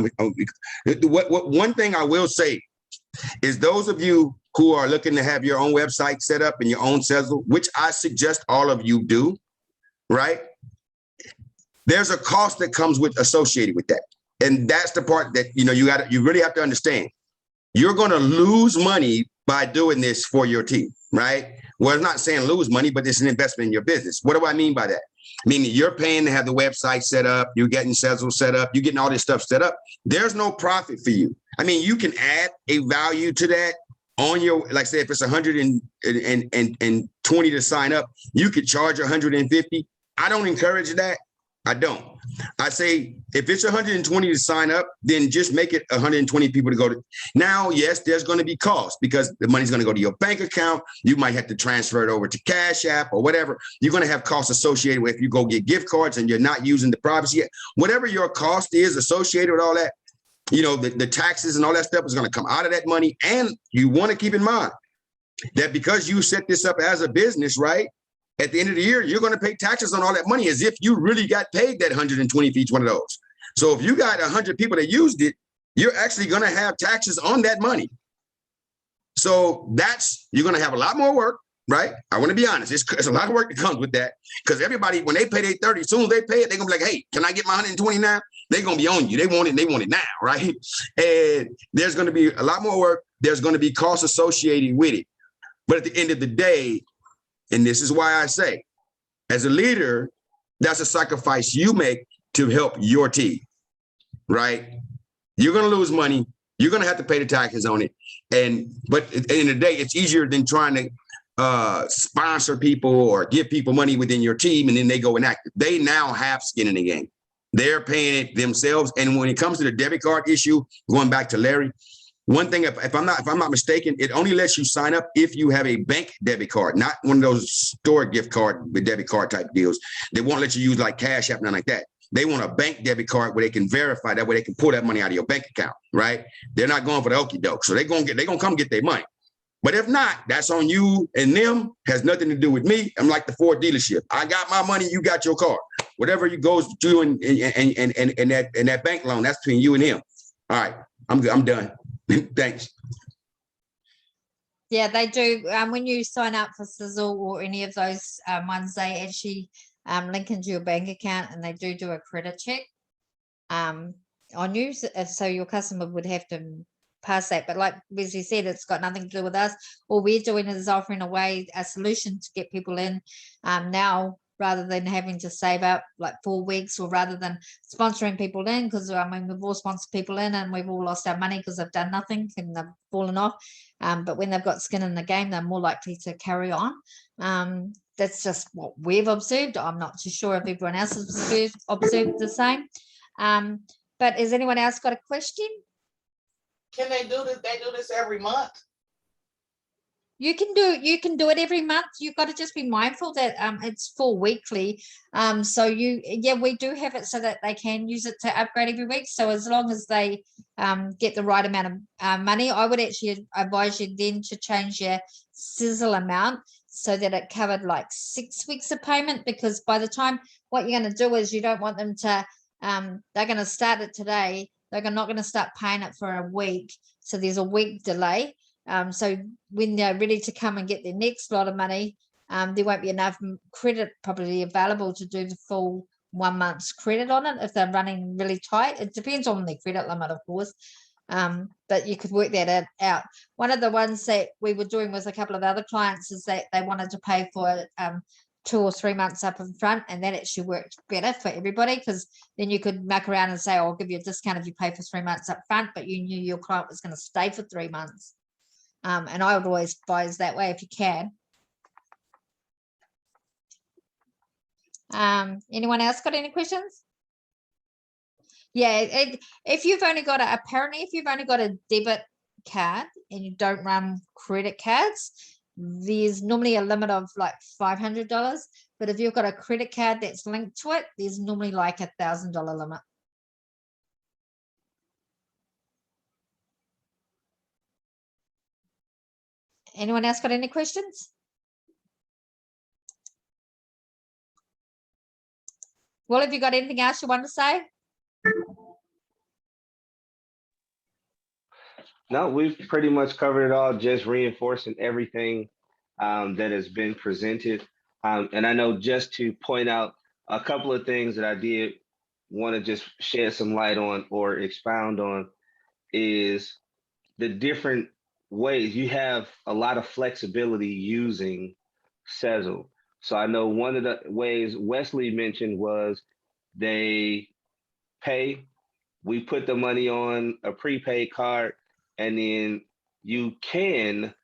one thing I will say is those of you who are looking to have your own website set up and your own Sezzle, which I suggest all of you do, right? There's a cost that comes associated with that. And that's the part that, you really have to understand. You're going to lose money by doing this for your team, right? Well, I'm not saying lose money, but it's an investment in your business. What do I mean by that? Meaning you're paying to have the website set up, you're getting Sezzle set up, you're getting all this stuff set up. There's no profit for you. I mean, you can add a value to that on your, like say, if it's 120 to sign up, you could charge 150. I don't encourage that. I don't. I say if it's 120 to sign up, then just make it 120 people to go to. Now, yes, there's going to be costs because the money's going to go to your bank account. You might have to transfer it over to Cash App or whatever. You're going to have costs associated with if you go get gift cards and you're not using the privacy yet. Whatever your cost is associated with all that, the taxes and all that stuff is going to come out of that money. And you want to keep in mind that because you set this up as a business, right? At the end of the year, you're going to pay taxes on all that money as if you really got paid that 120 for each one of those. So if you got 100 people that used it, you're actually going to have taxes on that money. So you're going to have a lot more work, right? I want to be honest. It's a lot of work that comes with that, because everybody, when they pay their 30, as soon as they pay it, they're going to be like, hey, can I get my 120 now? They're going to be on you. They want it now, right? And there's going to be a lot more work. There's going to be costs associated with it. But at the end of the day, and this is why I say, as a leader, that's a sacrifice you make to help your team, right? You're going to lose money. You're going to have to pay the taxes on it. But at the end of the day, it's easier than trying to sponsor people or give people money within your team, and then they go inactive. They now have skin in the game. They're paying it themselves. And when it comes to the debit card issue, going back to Larry, one thing, if I'm not mistaken, it only lets you sign up if you have a bank debit card, not one of those store gift card with debit card type deals. They won't let you use like Cash App, nothing like that. They want a bank debit card where they can verify that way they can pull that money out of your bank account, right? They're not going for the okie doke. So they're gonna come get their money. But if not, that's on you and them. Has nothing to do with me. I'm like the Ford dealership. I got my money, you got your car. Whatever you goes to and that bank loan, that's between you and him. All right, I'm good. I'm done. Thanks. Yeah, they do. When you sign up for Sezzle or any of those ones, they actually link into your bank account, and they do a credit check on you. So your customer would have to pass that. But like Wesley said, it's got nothing to do with us. All we're doing is offering away a solution to get people in now, rather than having to save up like 4 weeks, or rather than sponsoring people in, because I mean, we've all sponsored people in and we've all lost our money because they've done nothing and they've fallen off. But when they've got skin in the game, they're more likely to carry on. That's just what we've observed. I'm not too sure if everyone else has observed the same. But has anyone else got a question? Can they do this? They do this every month? You can do it every month. You've got to just be mindful that it's for weekly. So we do have it so that they can use it to upgrade every week. So as long as they get the right amount of money, I would actually advise you then to change your Sezzle amount so that it covered like 6 weeks of payment, because by the time, what you're going to do is you don't want them to they're going to start it today. They're not going to start paying it for a week. So there's a week delay. So when they're ready to come and get their next lot of money, there won't be enough credit probably available to do the full 1 month's credit on it if they're running really tight. It depends on their credit limit, of course. But you could work that out. One of the ones that we were doing with a couple of other clients is that they wanted to pay for 2 or 3 months up in front, and that actually worked better for everybody, because then you could muck around and say, I'll give you a discount if you pay for 3 months up front, but you knew your client was going to stay for 3 months. And I would always advise that way if you can. Anyone else got any questions? Yeah, if you've only got if you've only got a debit card and you don't run credit cards, there's normally a limit of like $500. But if you've got a credit card that's linked to it, there's normally like $1,000 limit. Anyone else got any questions? Well, have you got anything else you want to say? No, we've pretty much covered it all, just reinforcing everything that has been presented. And I know, just to point out a couple of things that I did want to just shed some light on or expound on, is the different ways. You have a lot of flexibility using Sezzle. So I know one of the ways Wesley mentioned was they pay, we put the money on a prepaid card, and then you can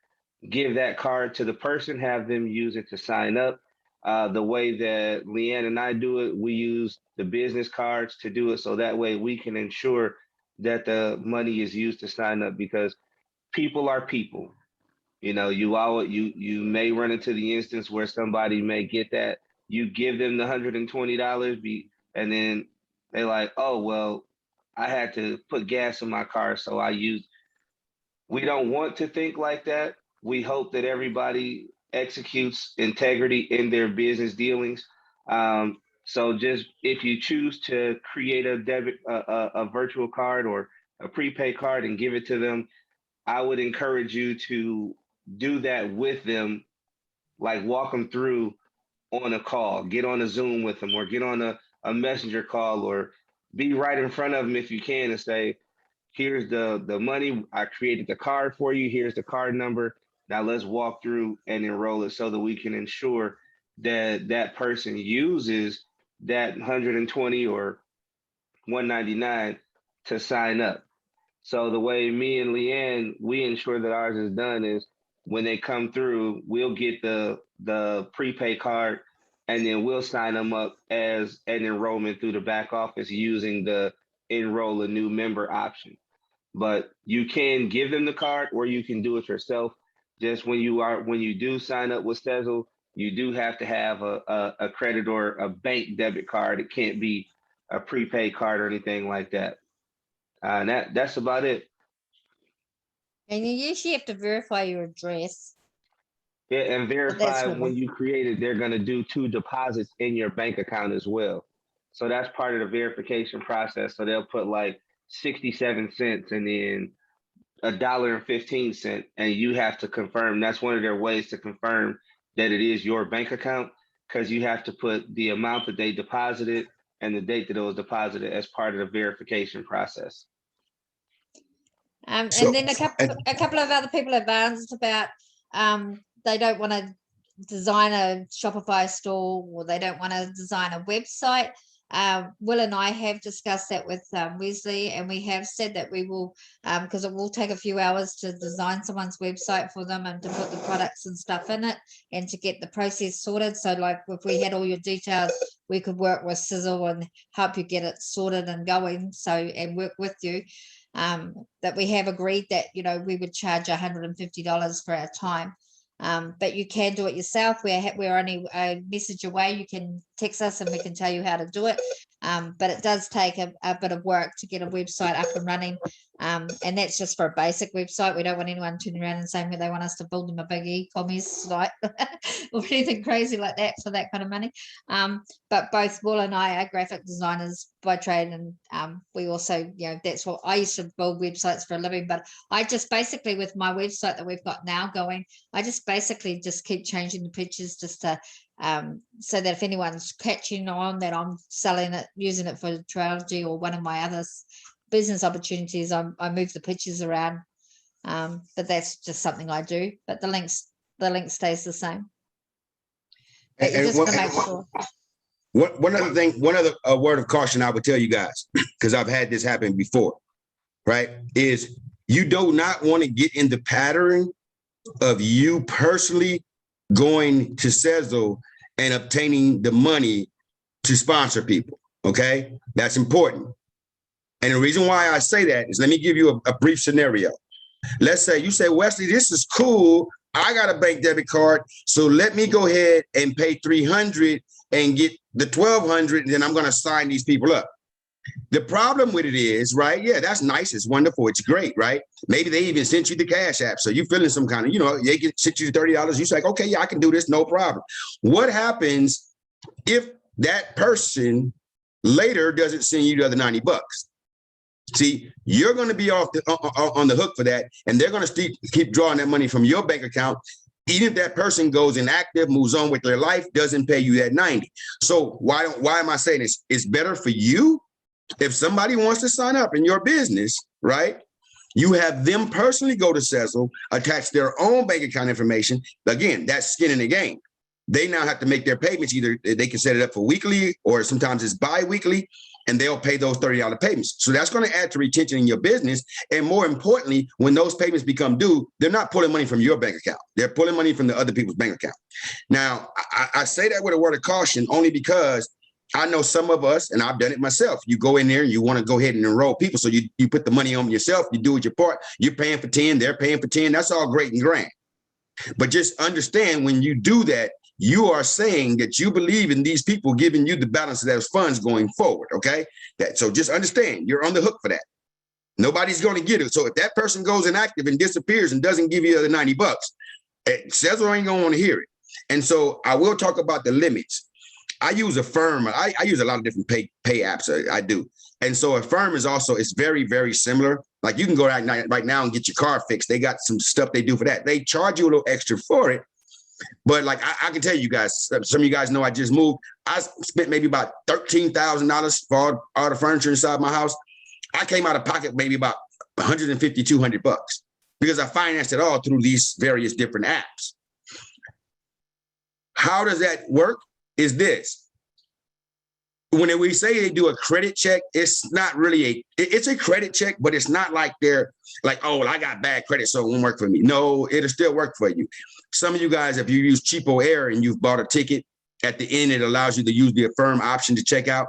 give that card to the person, have them use it to sign up. The way that Leanne and I do it, we use the business cards to do it, so that way we can ensure that the money is used to sign up, because people are people. You know, you may run into the instance where somebody may get that, you give them the $120, and then they're like, oh, well, I had to put gas in my car, so I used. We don't want to think like that. We hope that everybody executes integrity in their business dealings. So just, if you choose to create a virtual card or a prepaid card and give it to them, I would encourage you to do that with them, like walk them through on a call, get on a Zoom with them, or get on a messenger call, or be right in front of them if you can, and say, here's the money, I created the card for you, here's the card number, now let's walk through and enroll it, so that we can ensure that that person uses that 120 or 199 to sign up. So the way me and Leanne, we ensure that ours is done is, when they come through, we'll get the prepaid card, and then we'll sign them up as an enrollment through the back office using the enroll a new member option. But you can give them the card, or you can do it yourself. Just when you do sign up with Sezzle, you do have to have a credit or a bank debit card. It can't be a prepaid card or anything like that. And that's about it. And you usually have to verify your address. Yeah, and that's verify what when you create it, they're going to do 2 deposits in your bank account as well. So that's part of the verification process. So they'll put like 67 cents and then $1.15, and you have to confirm. That's one of their ways to confirm that it is your bank account, because you have to put the amount that they deposited and the date that it was deposited as part of the verification process. And So- then a couple of other people have asked about they don't want to design a Shopify store, or they don't want to design a website. Will and I have discussed that with Wesley, and we have said that we will, because it will take a few hours to design someone's website for them and to put the products and stuff in it and to get the process sorted. So like if we had all your details, we could work with Sezzle and help you get it sorted and going. So, and work with you. That we have agreed that, you know, we would charge $150 for our time. But you can do it yourself. We're only a message away. You can text us and we can tell you how to do it. But it does take a bit of work to get a website up and running. And that's just for a basic website. We don't want anyone turning around and saying they want us to build them a big e-commerce site or anything crazy like that for that kind of money. But both Will and I are graphic designers by trade, and we also, you know, that's what I used to build websites for a living. But I just basically, with my website that we've got now going, I just basically just keep changing the pictures just to so that if anyone's catching on that I'm selling it, using it for trilogy or one of my other business opportunities, I move the pictures around. But that's just something I do. But the link stays the same. But you just want to make sure. One other word of caution I would tell you guys, because I've had this happen before, right? Is you do not want to get in the pattern of you personally going to Sezzle and obtaining the money to sponsor people. Okay, that's important. And the reason why I say that is, let me give you a brief scenario. Let's say you say, Wesley, this is cool. I got a bank debit card, so let me go ahead and pay $300 and get the $1,200, and then I'm going to sign these people up. The problem with it is, right? Yeah, that's nice. It's wonderful. It's great, right? Maybe they even sent you the Cash App, so you're feeling some kind of, you know, they can send you $30. You say, okay, yeah, I can do this, no problem. What happens if that person later doesn't send you the other $90? See, you're going to be on the hook for that, and they're going to keep drawing that money from your bank account. Even if that person goes inactive, moves on with their life, doesn't pay you that 90. So why am I saying this? It's better for you if somebody wants to sign up in your business, right? You have them personally go to Sezzle, attach their own bank account information. Again, that's skin in the game. They now have to make their payments. Either they can set it up for weekly, or sometimes it's bi-weekly, and they'll pay those $30 payments. So that's going to add to retention in your business. And more importantly, when those payments become due, they're not pulling money from your bank account. They're pulling money from the other people's bank account. Now, I say that with a word of caution only because I know some of us, and I've done it myself, you go in there and you want to go ahead and enroll people. So you put the money on yourself, you do your part, you're paying for 10, they're paying for 10. That's all great and grand. But just understand, when you do that, you are saying that you believe in these people giving you the balance of those funds going forward, okay? So just understand, you're on the hook for that. Nobody's going to get it. So if that person goes inactive and disappears and doesn't give you the other $90, Sezzle ain't going to want to hear it. And so I will talk about the limits. I use Affirm. I use a lot of different pay apps. I do. And so Affirm is also, it's very, very similar. Like you can go right now and get your car fixed. They got some stuff they do for that. They charge you a little extra for it. But like I can tell you guys, some of you guys know I just moved. I spent maybe about $13,000 for all the furniture inside my house. I came out of pocket maybe about $150, $200 because I financed it all through these various different apps. How does that work? Is this. When we say they do a credit check, it's not really it's a credit check, but it's not like they're like, oh, well, I got bad credit, so it won't work for me. No, it'll still work for you. Some of you guys, if you use Cheapo Air and you've bought a ticket, at the end, it allows you to use the Affirm option to check out.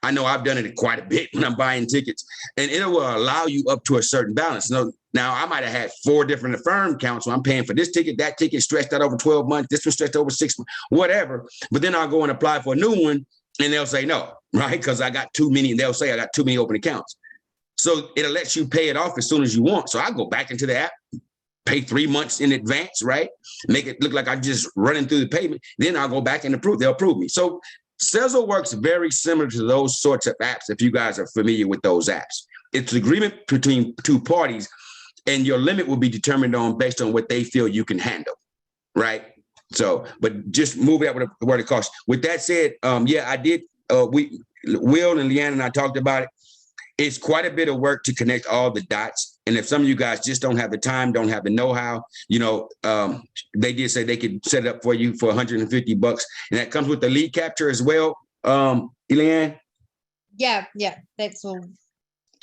I know I've done it quite a bit when I'm buying tickets, and it will allow you up to a certain balance. Now I might have had 4 different Affirm accounts, so I'm paying for this ticket, that ticket stretched out over 12 months, this one stretched over 6 months, whatever. But then I'll go and apply for a new one, and they'll say no, right? Because I got too many, and they'll say I got too many open accounts. So it'll let you pay it off as soon as you want. So I go back into the app, pay 3 months in advance, right? Make it look like I'm just running through the payment. Then I'll go back and they'll approve me. So Sezzle works very similar to those sorts of apps, if you guys are familiar with those apps. It's an agreement between two parties, and your limit will be determined on based on what they feel you can handle, right? So, but just move it out with what it costs. With that said, yeah, I did. Will and Leanne and I talked about it. It's quite a bit of work to connect all the dots. And if some of you guys just don't have the time, don't have the know-how, they did say they could set it up for you for $150. And that comes with the lead capture as well, Leanne? Yeah, that's all.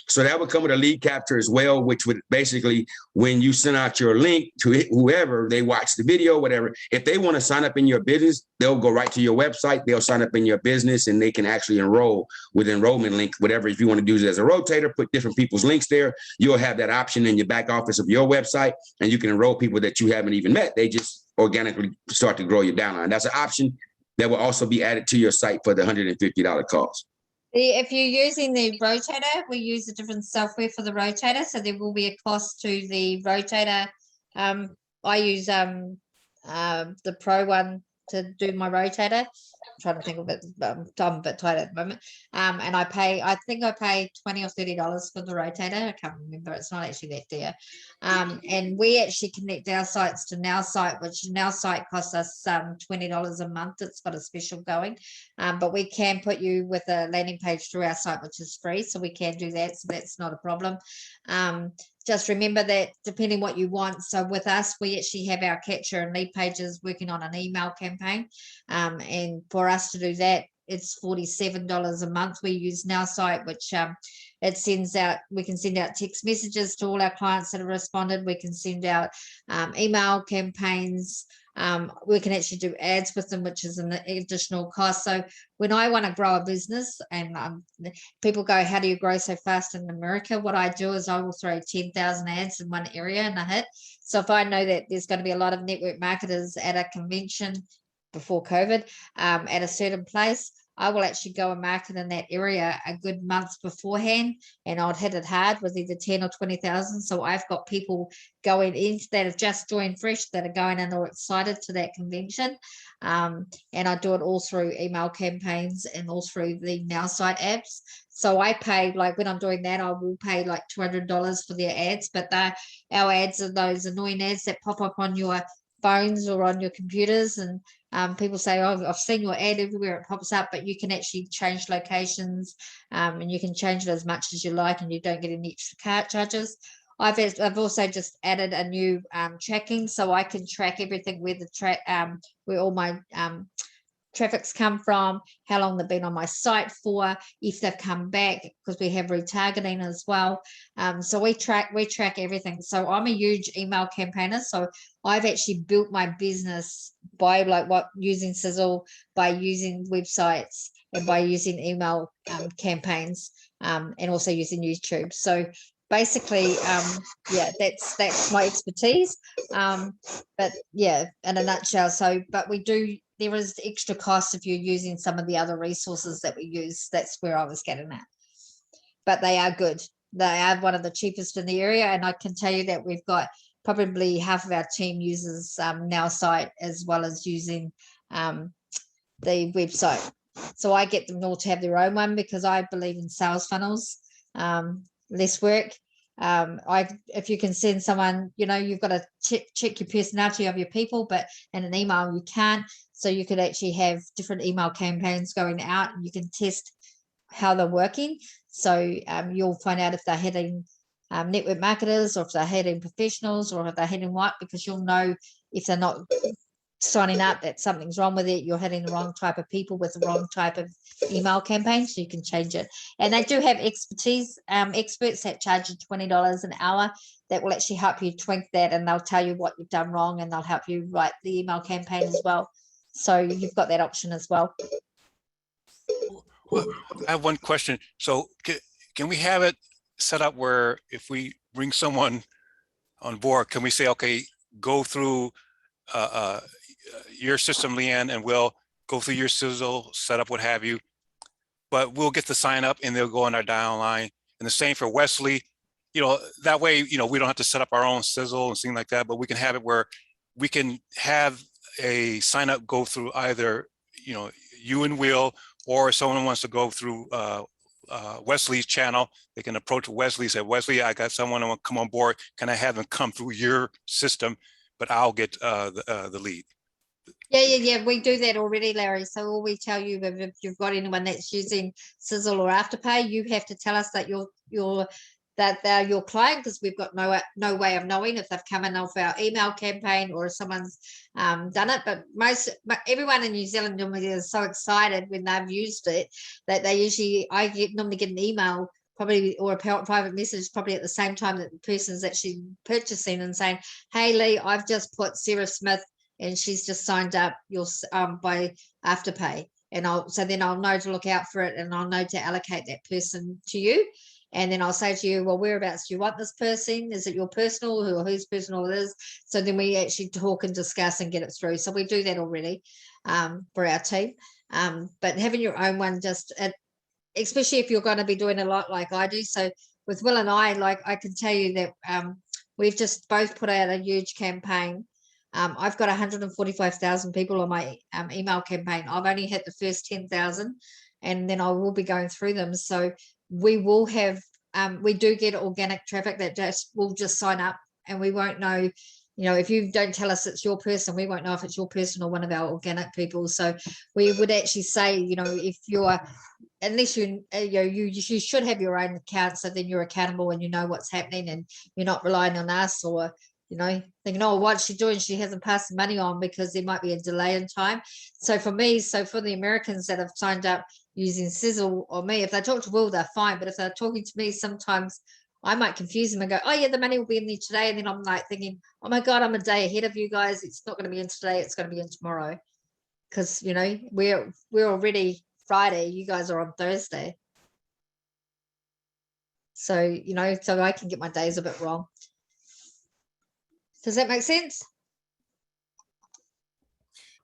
So that would come with a lead capture as well, which would basically, when you send out your link to whoever, they watch the video, whatever, if they want to sign up in your business, they'll go right to your website, they'll sign up in your business, and they can actually enroll with enrollment link, whatever. If you want to do it as a rotator, put different people's links there, you'll have that option in your back office of your website, and you can enroll people that you haven't even met. They just organically start to grow your downline. That's an option that will also be added to your site for the $150 cost. If you're using the rotator, we use a different software for the rotator, so there will be a cost to the rotator. I use the Pro one to do my rotator. I'm trying to think of it. I'm a bit tight at the moment. And I think I pay $20 or $30 for the rotator. I can't remember. It's not actually that dear. And we actually connect our sites to NowSite, which NowSite costs us $20 a month. It's got a special going. But we can put you with a landing page through our site, which is free. So we can do that. So that's not a problem. Just remember that depending what you want. So with us, we actually have our capture and lead pages working on an email campaign. And for us to do that, it's $47 a month. We use NowSite, which it sends out, we can send out text messages to all our clients that have responded. We can send out email campaigns. We can actually do ads with them, which is an additional cost. So when I want to grow a business, and people go, how do you grow so fast in America? What I do is I will throw 10,000 ads in one area and I hit. So if I know that there's going to be a lot of network marketers at a convention before COVID at a certain place, I will actually go and market in that area a good month beforehand, and I'd hit it hard with either 10 or 20,000. So I've got people going in that have just joined fresh that are going in or excited to that convention. And I do it all through email campaigns and all through the NowSite apps. So I pay, like when I'm doing that, I will pay like $200 for their ads, but our ads are those annoying ads that pop up on your phones or on your computers, and people say, oh, I've seen your ad everywhere, it pops up, but you can actually change locations, and you can change it as much as you like, and you don't get any extra cart charges. I've also just added a new tracking, so I can track everything where all my traffic's come from, how long they've been on my site for, if they've come back, because we have retargeting as well. So we track everything. So I'm a huge email campaigner. So I've actually built my business by using Sezzle, by using websites, and by using email campaigns, and also using YouTube. So basically, yeah, that's my expertise. But yeah, in a nutshell. So, but there is extra cost if you're using some of the other resources that we use. That's where I was getting at. But they are good. They are one of the cheapest in the area. And I can tell you that we've got probably half of our team uses NowSite as well as using the website. So I get them all to have their own one because I believe in sales funnels, less work. If you can send someone, you've got to check your personality of your people, but in an email you can't. So you could actually have different email campaigns going out, and you can test how they're working. So you'll find out if they're hitting network marketers, or if they're hitting professionals, or if they're hitting what, because you'll know if they're not signing up that something's wrong with it, you're hitting the wrong type of people with the wrong type of email campaign, so you can change it. And they do have experts that charge you $20 an hour that will actually help you tweak that, and they'll tell you what you've done wrong, and they'll help you write the email campaign as well. So you've got that option as well. Well, I have one question. So can we have it set up where if we bring someone on board, can we say, okay, go through your system, Leanne, and we'll go through your Sezzle setup, what have you, but we'll get to sign up and they'll go on our downline And the same for Wesley. You know, that way, you know, we don't have to set up our own Sezzle and things like that, but we can have it where we can have a sign up go through either, you know, you and Will, or if someone wants to go through Wesley's channel, they can approach Wesley, say, Wesley, I got someone who want to come on board. Can I have them come through your system, but I'll get the lead? Yeah. We do that already, Larry. So all we tell you, if you've got anyone that's using Sezzle or Afterpay, you have to tell us that that they're your client, because we've got no way of knowing if they've come in off our email campaign or if someone's done it. But everyone in New Zealand normally is so excited when they've used it that they usually, normally get an email probably, or a private message probably at the same time that the person's actually purchasing and saying, hey Lee, I've just put Sarah Smith and she's just signed up by Afterpay. And then I'll know to look out for it, and I'll know to allocate that person to you. And then I'll say to you, well, whereabouts do you want this person? Is it your personal, or whose personal it is? So then we actually talk and discuss and get it through. So we do that already for our team. But having your own one, especially if you're going to be doing a lot like I do. So with Will and I can tell you that we've just both put out a huge campaign. I've got 145,000 people on my email campaign. I've only hit the first 10,000, and then I will be going through them. So we will have, we do get organic traffic that will just sign up, and we won't know, if you don't tell us it's your person, we won't know if it's your person or one of our organic people. So we would actually say, if you're, unless you should have your own account, so then you're accountable and you know what's happening, and you're not relying on us, or thinking, oh, what's she doing? She hasn't passed the money on, because there might be a delay in time. So for the Americans that have signed up using Sezzle or me, if they talk to Will, they're fine. But if they're talking to me, sometimes I might confuse them and go, oh yeah, the money will be in there today. And then I'm like thinking, oh my God, I'm a day ahead of you guys. It's not going to be in today. It's going to be in tomorrow. Because, we're already Friday. You guys are on Thursday. So, so I can get my days a bit wrong. Does that make sense?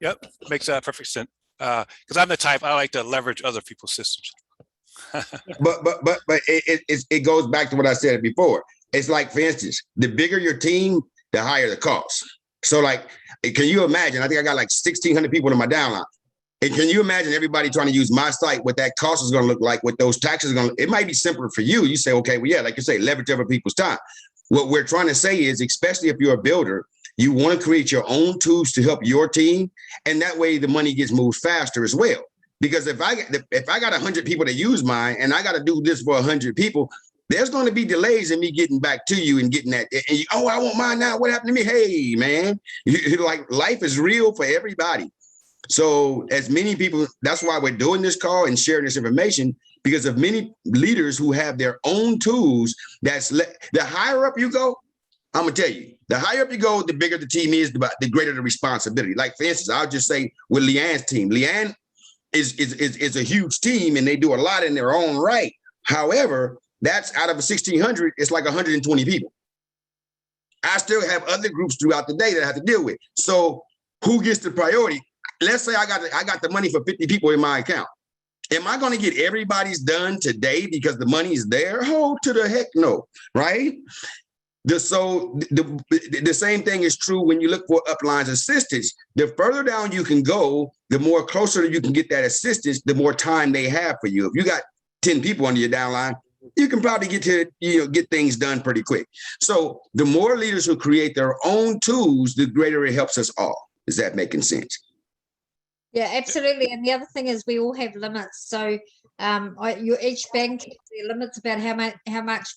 Yep, makes perfect sense. Because I'm the type, I like to leverage other people's systems. But it goes back to what I said before. It's like, for instance, the bigger your team, the higher the cost. So like, can you imagine? I think I got like 1,600 people in my downline. And can you imagine everybody trying to use my site, what that cost is going to look like, what those taxes are going to look? It might be simpler for you. You say, okay, well, yeah, like you say, leverage other people's time. What we're trying to say is, especially if you're a builder, you want to create your own tools to help your team. And that way the money gets moved faster as well. Because if I got 100 people that use mine and I got to do this for 100 people, there's going to be delays in me getting back to you and getting that. And I want mine now. What happened to me? Hey, man, like life is real for everybody. So as many people, that's why we're doing this call and sharing this information, because of many leaders who have their own tools. The higher up you go, I'm gonna tell you, the higher up you go, the bigger the team is, the greater the responsibility. Like for instance, I'll just say with Leanne's team, Leanne is a huge team and they do a lot in their own right. However, that's out of 1,600, it's like 120 people. I still have other groups throughout the day that I have to deal with. So who gets the priority? Let's say I got the money for 50 people in my account. Am I going to get everybody's done today because the money is there? Oh, to the heck no, right? The same thing is true when you look for upline's assistance. The further down you can go, the more closer you can get that assistance, the more time they have for you. If you got 10 people under your downline, you can probably get things done pretty quick. So the more leaders who create their own tools, the greater it helps us all. Is that making sense? Yeah, absolutely. And the other thing is we all have limits. So each bank has their limits about how much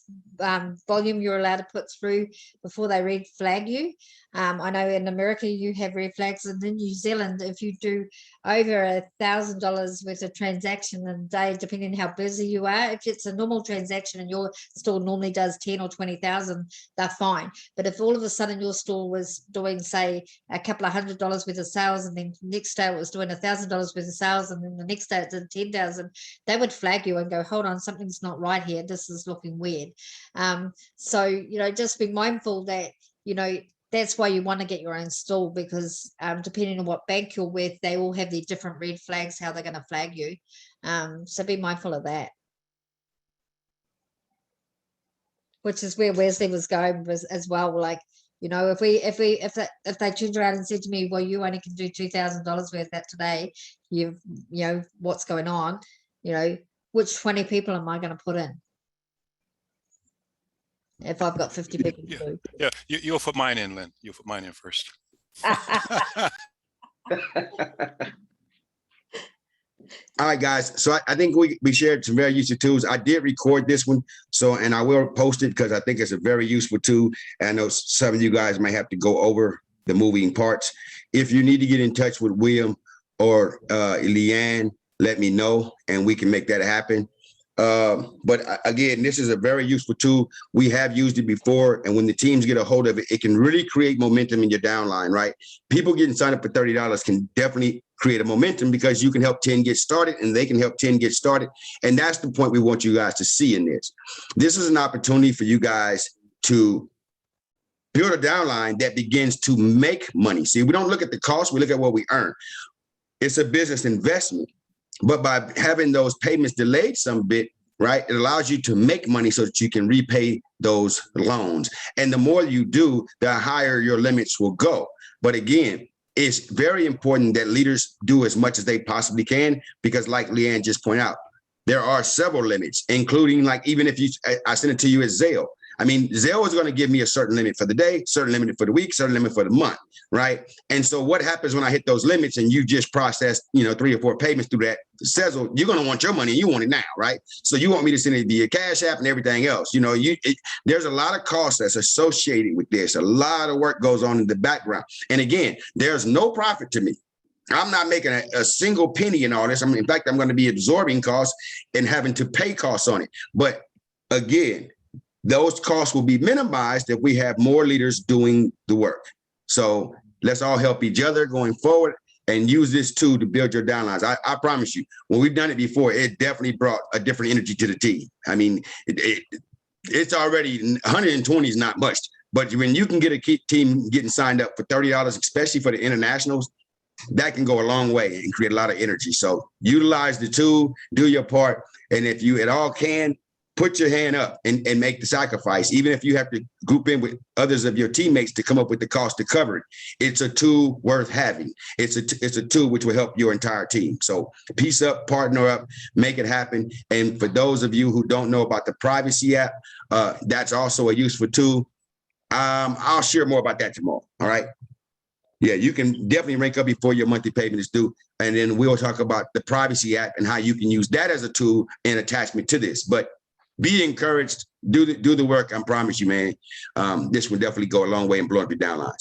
volume you're allowed to put through before they red flag you. I know in America you have red flags, and in New Zealand, if you do over $1,000 worth of transaction in a day, depending on how busy you are, if it's a normal transaction and your store normally does 10 or 20,000, they're fine. But if all of a sudden your store was doing, say, a couple of $100 worth of sales, and then next day it was doing $1,000 worth of sales, and then the next day it did 10,000, they would flag you and go, hold on, something's not right here. This is looking weird. So, just be mindful that, that's why you want to get your own store, because depending on what bank you're with, they all have their different red flags, how they're going to flag you. So be mindful of that. which is where Wesley was going as well. Like, you know, if they turned around and said to me, well, you only can do $2,000 worth that today, you know, what's going on, you know, which 20 people am I going to put in? If I've got 50 people to do. Yeah, you'll put mine in, Lynn. You'll put mine in first. All right, guys. So I think we shared some very useful tools. I did record this one, and I will post it because I think it's a very useful tool. And I know some of you guys might have to go over the moving parts. If you need to get in touch with William or Leanne, let me know, and we can make that happen. But again, this is a very useful tool. We have used it before, and when the teams get a hold of it, it can really create momentum in your downline, right? People getting signed up for $30 can definitely create a momentum because you can help 10 get started and they can help 10 get started. And that's the point we want you guys to see in this. This is an opportunity for you guys to build a downline that begins to make money. See, we don't look at the cost, we look at what we earn. It's a business investment. But by having those payments delayed some bit, right, it allows you to make money so that you can repay those loans. And the more you do, the higher your limits will go. But again, it's very important that leaders do as much as they possibly can, because like Leanne just pointed out, there are several limits, including like, even if I send it to you as Zelle. I mean, Zelle is going to give me a certain limit for the day, certain limit for the week, certain limit for the month, right? And so what happens when I hit those limits and you just process, 3 or 4 payments through that Sezzle, you're going to want your money and you want it now, right? So you want me to send it via Cash App and everything else. There's a lot of costs that's associated with this. A lot of work goes on in the background. And again, there's no profit to me. I'm not making a single penny in all this. In fact, I'm going to be absorbing costs and having to pay costs on it. But again, those costs will be minimized if we have more leaders doing the work. So let's all help each other going forward and use this tool to build your downlines. I promise you, when we've done it before, it definitely brought a different energy to the team. I mean, it's already 120 is not much, but when you can get a team getting signed up for $30, especially for the internationals, that can go a long way and create a lot of energy. So utilize the tool, do your part. And if you at all can, put your hand up and make the sacrifice, even if you have to group in with others of your teammates to come up with the cost to cover it. It's a tool worth having. It's a tool which will help your entire team. So piece up, partner up, make it happen. And for those of you who don't know about the privacy app, that's also a useful tool. I'll share more about that tomorrow. All right. Yeah, you can definitely rank up before your monthly payment is due. And then we'll talk about the privacy app and how you can use that as a tool and attachment to this. But be encouraged, do the work. I promise you, man. This will definitely go a long way in blowing up your downlines.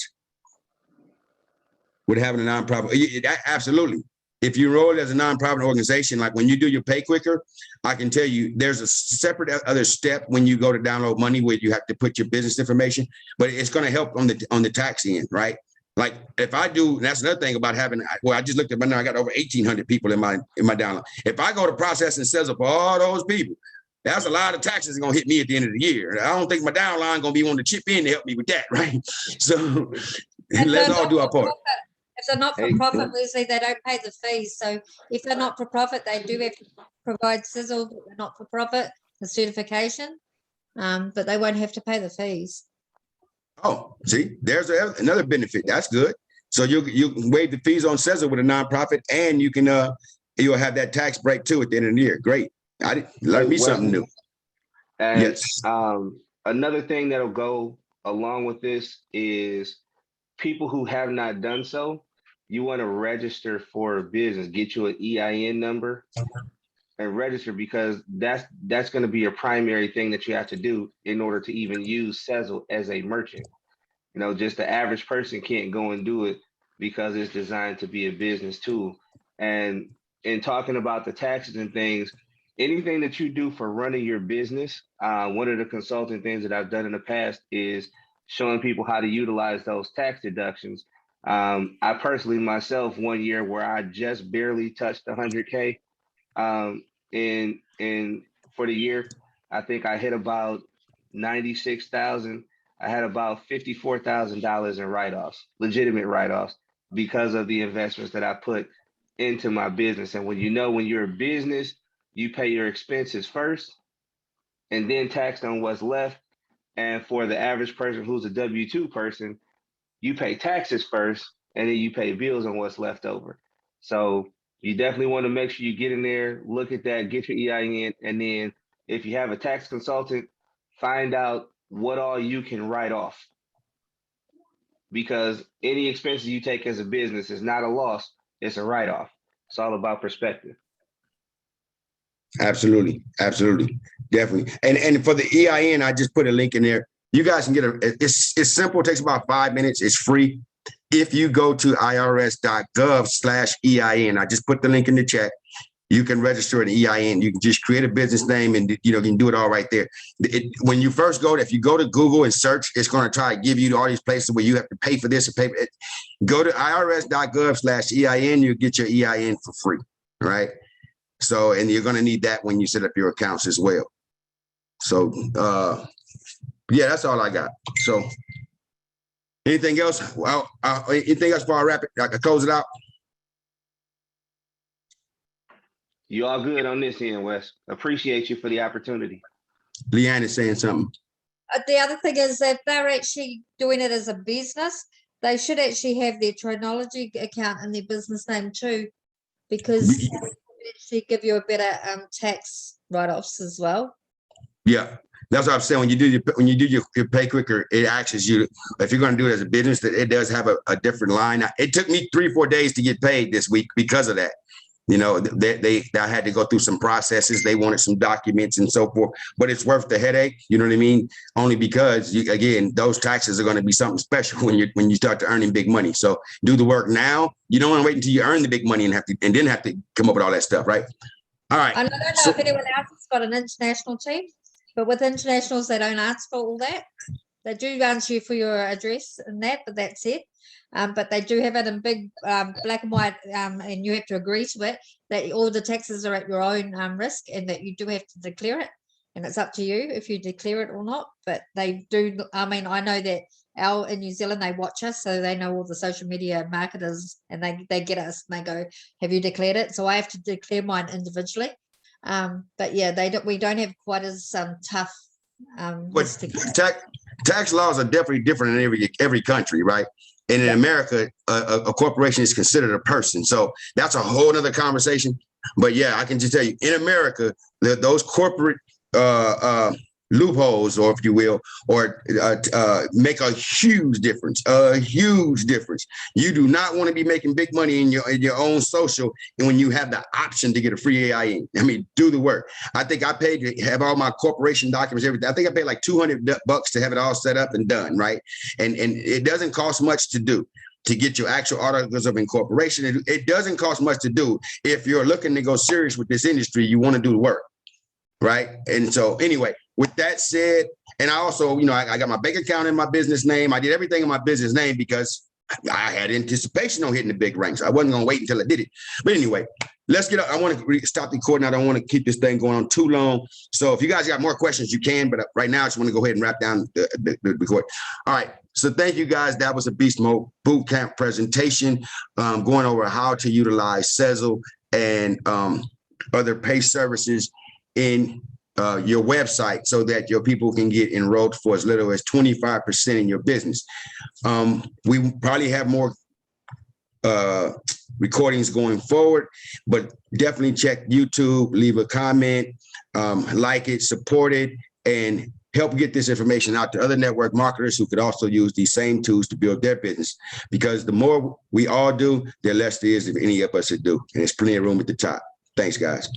With having a nonprofit, absolutely. If you enroll as a nonprofit organization, like when you do your pay quicker, I can tell you there's a separate other step when you go to download money where you have to put your business information, but it's going to help on the tax end, right? Like if I do, that's another thing about having, I just looked at my now, I got over 1,800 people in my download. If I go to process and Sezzle for all those people, that's a lot of taxes going to hit me at the end of the year. I don't think my downline going to be wanting to chip in to help me with that, right? So let's all do our part. If they're not for profit, Wesley, they don't pay the fees. So if they're not for profit, they do have to provide Sezzle, but they're not for profit, the certification, but they won't have to pay the fees. Oh, see, there's another benefit. That's good. So you can waive the fees on Sezzle with a nonprofit, and you can you'll have that tax break too at the end of the year. Great. I learned me something new. And, yes. Another thing that'll go along with this is people who have not done so, you want to register for a business, get you an EIN number and register, because that's going to be a primary thing that you have to do in order to even use Sezzle as a merchant. Just the average person can't go and do it because it's designed to be a business tool. And in talking about the taxes and things, anything that you do for running your business, one of the consulting things that I've done in the past is showing people how to utilize those tax deductions. I personally myself, one year where I just barely touched 100K in for the year, I think I hit about 96,000. I had about $54,000 in write-offs, legitimate write-offs, because of the investments that I put into my business. And when you're a business, you pay your expenses first and then taxed on what's left. And for the average person who's a W-2 person, you pay taxes first, and then you pay bills on what's left over. So you definitely want to make sure you get in there, look at that, get your EIN, and then if you have a tax consultant, find out what all you can write off. Because any expenses you take as a business is not a loss, it's a write-off. It's all about perspective. Absolutely. Absolutely. Definitely. And for the EIN, I just put a link in there. You guys can get it's simple. It takes about 5 minutes. It's free. If you go to irs.gov/EIN, I just put the link in the chat. You can register an EIN. You can just create a business name and, you can do it all right there. When you first go, if you go to Google and search, it's going to try to give you all these places where you have to pay for this and pay for it. Go to irs.gov/EIN. You get your EIN for free. Right. So, and you're going to need that when you set up your accounts as well. So, yeah, that's all I got. So anything else? Well, anything else before I wrap it? I can close it out. You all good on this end, Wes. Appreciate you for the opportunity. Leanne is saying something. The other thing is, if they're actually doing it as a business, they should actually have their Trinology account in their business name too, because it will actually give you a better tax write-offs as well. Yeah, that's what I'm saying. When you do your pay quicker, it asks you if you're going to do it as a business, that it does have a different line. It took me 3-4 days to get paid this week because of that. I had to go through some processes. They wanted some documents and so forth, but it's worth the headache. You know what I mean? Only because those taxes are going to be something special when you start to earning big money. So do the work now. You don't want to wait until you earn the big money and then have to come up with all that stuff, right? All right. I don't know if anyone else has got an international team, but with internationals, they don't ask for all that. They do ask you for your address and that, but that's it. But they do have it in big black and white, and you have to agree to it, that all the taxes are at your own risk and that you do have to declare it. And it's up to you if you declare it or not. But they do. I mean, I know that in New Zealand, they watch us, so they know all the social media marketers, and they get us and they go, have you declared it? So I have to declare mine individually. But yeah, we don't have quite as tough. But tax laws are definitely different in every country, right? And in America, a corporation is considered a person. So that's a whole other conversation. But yeah, I can just tell you, in America, those corporate loopholes, or if you will, or make a huge difference. You do not want to be making big money in your own social, and when you have the option to get a free EIN. I mean, do the work. I think I paid to have all my corporation documents, everything. I think I paid like $200 to have it all set up and done, right? And it doesn't cost much to do. To get your actual articles of incorporation, it doesn't cost much to do. If you're looking to go serious with this industry, you want to do the work, right? And so anyway, with that said, and I also, I got my bank account in my business name. I did everything in my business name because I had anticipation on hitting the big ranks. I wasn't going to wait until I did it. But anyway, let's get up. I want to stop the recording. I don't want to keep this thing going on too long. So if you guys got more questions, you can. But right now, I just want to go ahead and wrap down the record. All right. So thank you, guys. That was a Beast Mode Bootcamp presentation going over how to utilize Sezzle and other pay services in your website so that your people can get enrolled for as little as 25% in your business. We probably have more recordings going forward, but definitely check YouTube, leave a comment, like it, support it, and help get this information out to other network marketers who could also use these same tools to build their business. Because the more we all do, the less there is if any of us should do. And there's plenty of room at the top. Thanks, guys.